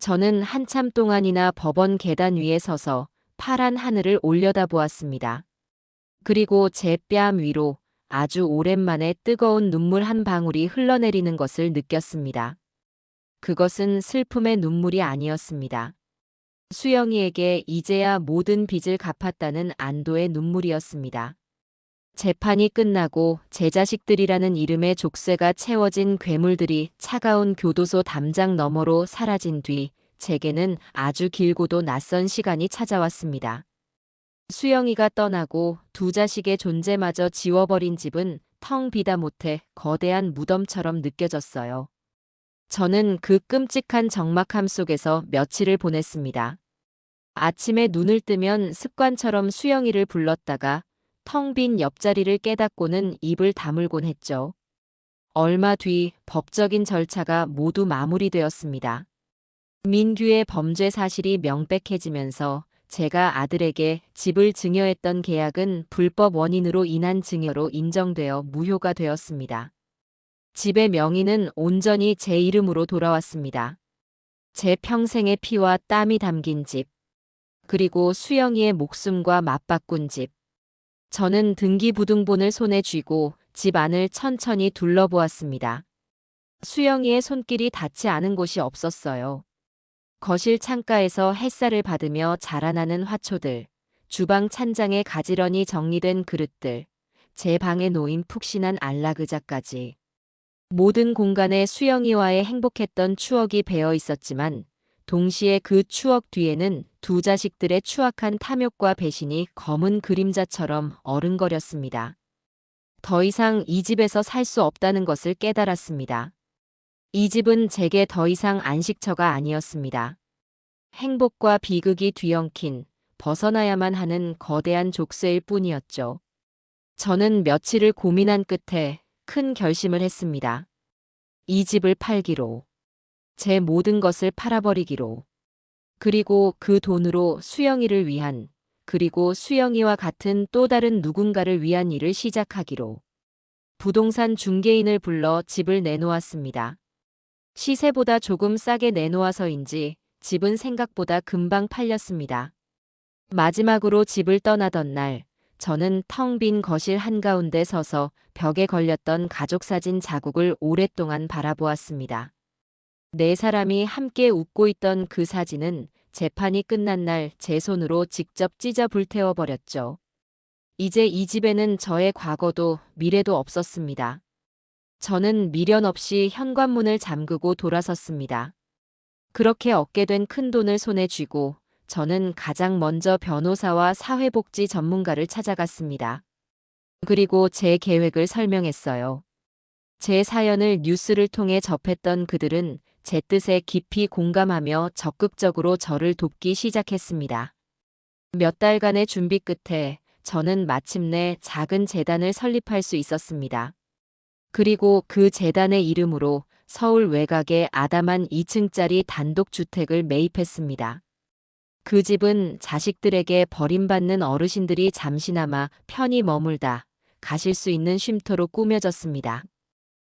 저는 한참 동안이나 법원 계단 위에 서서 파란 하늘을 올려다보았습니다. 그리고 제 뺨 위로 아주 오랜만에 뜨거운 눈물 한 방울이 흘러내리는 것을 느꼈습니다. 그것은 슬픔의 눈물이 아니었습니다. 수영이에게 이제야 모든 빚을 갚았다는 안도의 눈물이었습니다. 재판이 끝나고 제 자식들이라는 이름의 족쇄가 채워진 괴물들이 차가운 교도소 담장 너머로 사라진 뒤 제게는 아주 길고도 낯선 시간이 찾아왔습니다. 수영이가 떠나고 두 자식의 존재마저 지워버린 집은 텅 비다 못해 거대한 무덤처럼 느껴졌어요. 저는 그 끔찍한 적막함 속에서 며칠을 보냈습니다. 아침에 눈을 뜨면 습관처럼 수영이를 불렀다가 텅 빈 옆자리를 깨닫고는 입을 다물곤 했죠. 얼마 뒤 법적인 절차가 모두 마무리되었습니다. 민규의 범죄 사실이 명백해지면서 제가 아들에게 집을 증여했던 계약은 불법 원인으로 인한 증여로 인정되어 무효가 되었습니다. 집의 명의는 온전히 제 이름으로 돌아왔습니다. 제 평생의 피와 땀이 담긴 집, 그리고 수영이의 목숨과 맞바꾼 집. 저는 등기부등본을 손에 쥐고 집 안을 천천히 둘러보았습니다. 수영이의 손길이 닿지 않은 곳이 없었어요. 거실 창가에서 햇살을 받으며 자라나는 화초들, 주방 찬장에 가지런히 정리된 그릇들, 제 방에 놓인 푹신한 안락의자까지. 모든 공간에 수영이와의 행복했던 추억이 배어 있었지만 동시에 그 추억 뒤에는 두 자식들의 추악한 탐욕과 배신이 검은 그림자처럼 어른거렸습니다. 더 이상 이 집에서 살 수 없다는 것을 깨달았습니다. 이 집은 제게 더 이상 안식처가 아니었습니다. 행복과 비극이 뒤엉킨 벗어나야만 하는 거대한 족쇄일 뿐이었죠. 저는 며칠을 고민한 끝에 큰 결심을 했습니다. 이 집을 팔기로. 제 모든 것을 팔아버리기로. 그리고 그 돈으로 수영이를 위한, 그리고 수영이와 같은 또 다른 누군가를 위한 일을 시작하기로. 부동산 중개인을 불러 집을 내놓았습니다. 시세보다 조금 싸게 내놓아서인지 집은 생각보다 금방 팔렸습니다. 마지막으로 집을 떠나던 날, 저는 텅 빈 거실 한가운데 서서 벽에 걸렸던 가족사진 자국을 오랫동안 바라보았습니다. 네 사람이 함께 웃고 있던 그 사진은 재판이 끝난 날 제 손으로 직접 찢어 불태워버렸죠. 이제 이 집에는 저의 과거도 미래도 없었습니다. 저는 미련 없이 현관문을 잠그고 돌아섰습니다. 그렇게 얻게 된 큰돈을 손에 쥐고 저는 가장 먼저 변호사와 사회복지 전문가를 찾아갔습니다. 그리고 제 계획을 설명했어요. 제 사연을 뉴스를 통해 접했던 그들은 제 뜻에 깊이 공감하며 적극적으로 저를 돕기 시작했습니다. 몇 달간의 준비 끝에 저는 마침내 작은 재단을 설립할 수 있었습니다. 그리고 그 재단의 이름으로 서울 외곽의 아담한 2층짜리 단독주택을 매입했습니다. 그 집은 자식들에게 버림받는 어르신들이 잠시나마 편히 머물다 가실 수 있는 쉼터로 꾸며졌습니다.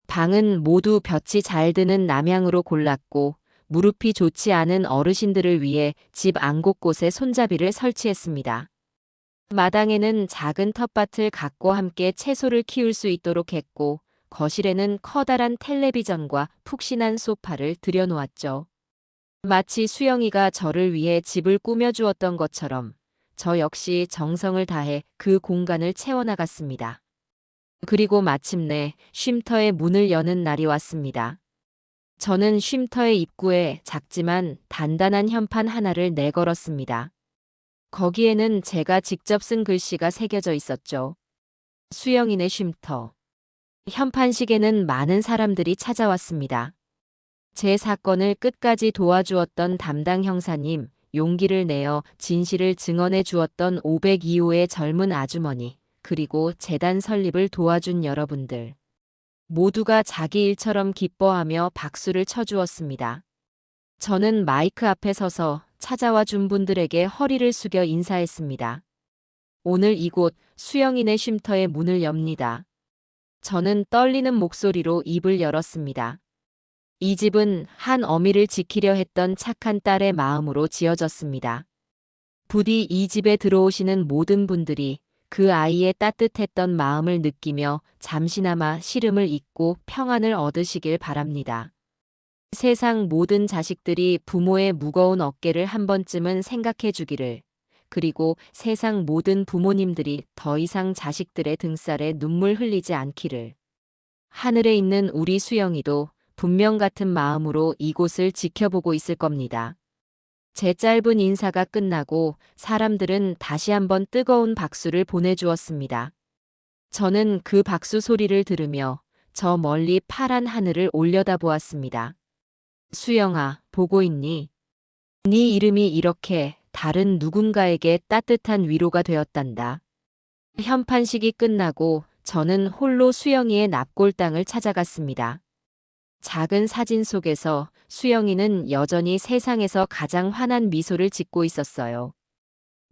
방은 모두 볕이 잘 드는 남향으로 골랐고 무릎이 좋지 않은 어르신들을 위해 집 안 곳곳에 손잡이를 설치했습니다. 마당에는 작은 텃밭을 갖고 함께 채소를 키울 수 있도록 했고 거실에는 커다란 텔레비전과 푹신한 소파를 들여놓았죠. 마치 수영이가 저를 위해 집을 꾸며주었던 것처럼 저 역시 정성을 다해 그 공간을 채워나갔습니다. 그리고 마침내 쉼터의 문을 여는 날이 왔습니다. 저는 쉼터의 입구에 작지만 단단한 현판 하나를 내걸었습니다. 거기에는 제가 직접 쓴 글씨가 새겨져 있었죠. 수영이네 쉼터. 현판식에는 많은 사람들이 찾아왔습니다. 제 사건을 끝까지 도와주었던 담당 형사님, 용기를 내어 진실을 증언해 주었던 502호의 젊은 아주머니, 그리고 재단 설립을 도와준 여러분들. 모두가 자기 일처럼 기뻐하며 박수를 쳐주었습니다. 저는 마이크 앞에 서서 찾아와 준 분들에게 허리를 숙여 인사했습니다. 오늘 이곳 수영인의 쉼터의 문을 엽니다. 저는 떨리는 목소리로 입을 열었습니다. 이 집은 한 어미를 지키려 했던 착한 딸의 마음으로 지어졌습니다. 부디 이 집에 들어오시는 모든 분들이 그 아이의 따뜻했던 마음을 느끼며 잠시나마 시름을 잊고 평안을 얻으시길 바랍니다. 세상 모든 자식들이 부모의 무거운 어깨를 한 번쯤은 생각해 주기를, 그리고 세상 모든 부모님들이 더 이상 자식들의 등살에 눈물 흘리지 않기를. 하늘에 있는 우리 수영이도 분명 같은 마음으로 이곳을 지켜보고 있을 겁니다. 제 짧은 인사가 끝나고 사람들은 다시 한번 뜨거운 박수를 보내주었습니다. 저는 그 박수 소리를 들으며 저 멀리 파란 하늘을 올려다보았습니다. 수영아, 보고 있니? 네 이름이 이렇게 다른 누군가에게 따뜻한 위로가 되었단다. 현판식이 끝나고 저는 홀로 수영이의 납골당을 찾아갔습니다. 작은 사진 속에서 수영이는 여전히 세상에서 가장 환한 미소를 짓고 있었어요.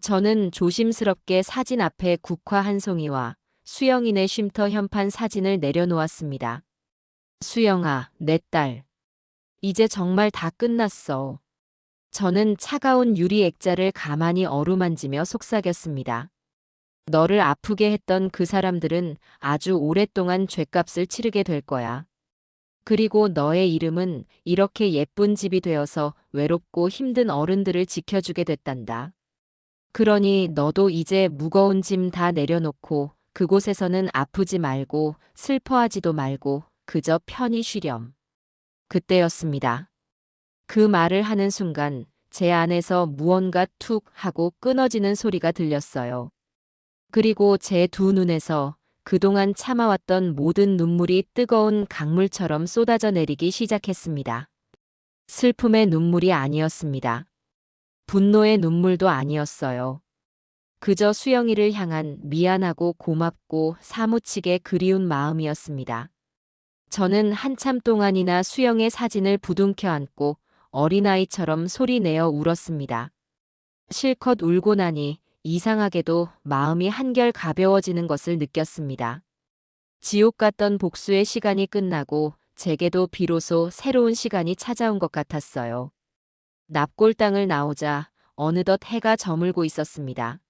저는 조심스럽게 사진 앞에 국화 한 송이와 수영이네 쉼터 현판 사진을 내려놓았습니다. 수영아, 내 딸. 이제 정말 다 끝났어. 저는 차가운 유리 액자를 가만히 어루만지며 속삭였습니다. 너를 아프게 했던 그 사람들은 아주 오랫동안 죗값을 치르게 될 거야. 그리고 너의 이름은 이렇게 예쁜 집이 되어서 외롭고 힘든 어른들을 지켜주게 됐단다. 그러니 너도 이제 무거운 짐 다 내려놓고 그곳에서는 아프지 말고 슬퍼하지도 말고 그저 편히 쉬렴. 그때였습니다. 그 말을 하는 순간 제 안에서 무언가 툭 하고 끊어지는 소리가 들렸어요. 그리고 제 두 눈에서 그동안 참아왔던 모든 눈물이 뜨거운 강물처럼 쏟아져 내리기 시작했습니다. 슬픔의 눈물이 아니었습니다. 분노의 눈물도 아니었어요. 그저 수영이를 향한 미안하고 고맙고 사무치게 그리운 마음이었습니다. 저는 한참 동안이나 수영의 사진을 부둥켜 안고 어린아이처럼 소리내어 울었습니다. 실컷 울고 나니 이상하게도 마음이 한결 가벼워지는 것을 느꼈습니다. 지옥 같던 복수의 시간이 끝나고 제게도 비로소 새로운 시간이 찾아온 것 같았어요. 납골당을 나오자 어느덧 해가 저물고 있었습니다.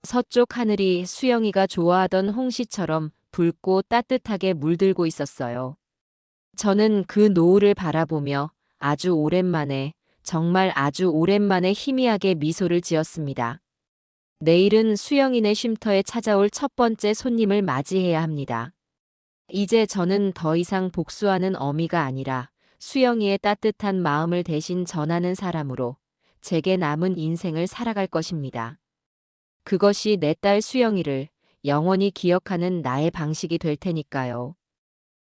서쪽 하늘이 수영이가 좋아하던 홍시처럼 붉고 따뜻하게 물들고 있었어요. 저는 그 노을을 바라보며 아주 오랜만에, 정말 아주 오랜만에 희미하게 미소를 지었습니다. 내일은 수영이네 쉼터에 찾아올 첫 번째 손님을 맞이해야 합니다. 이제 저는 더 이상 복수하는 어미가 아니라 수영이의 따뜻한 마음을 대신 전하는 사람으로 제게 남은 인생을 살아갈 것입니다. 그것이 내 딸 수영이를 영원히 기억하는 나의 방식이 될 테니까요.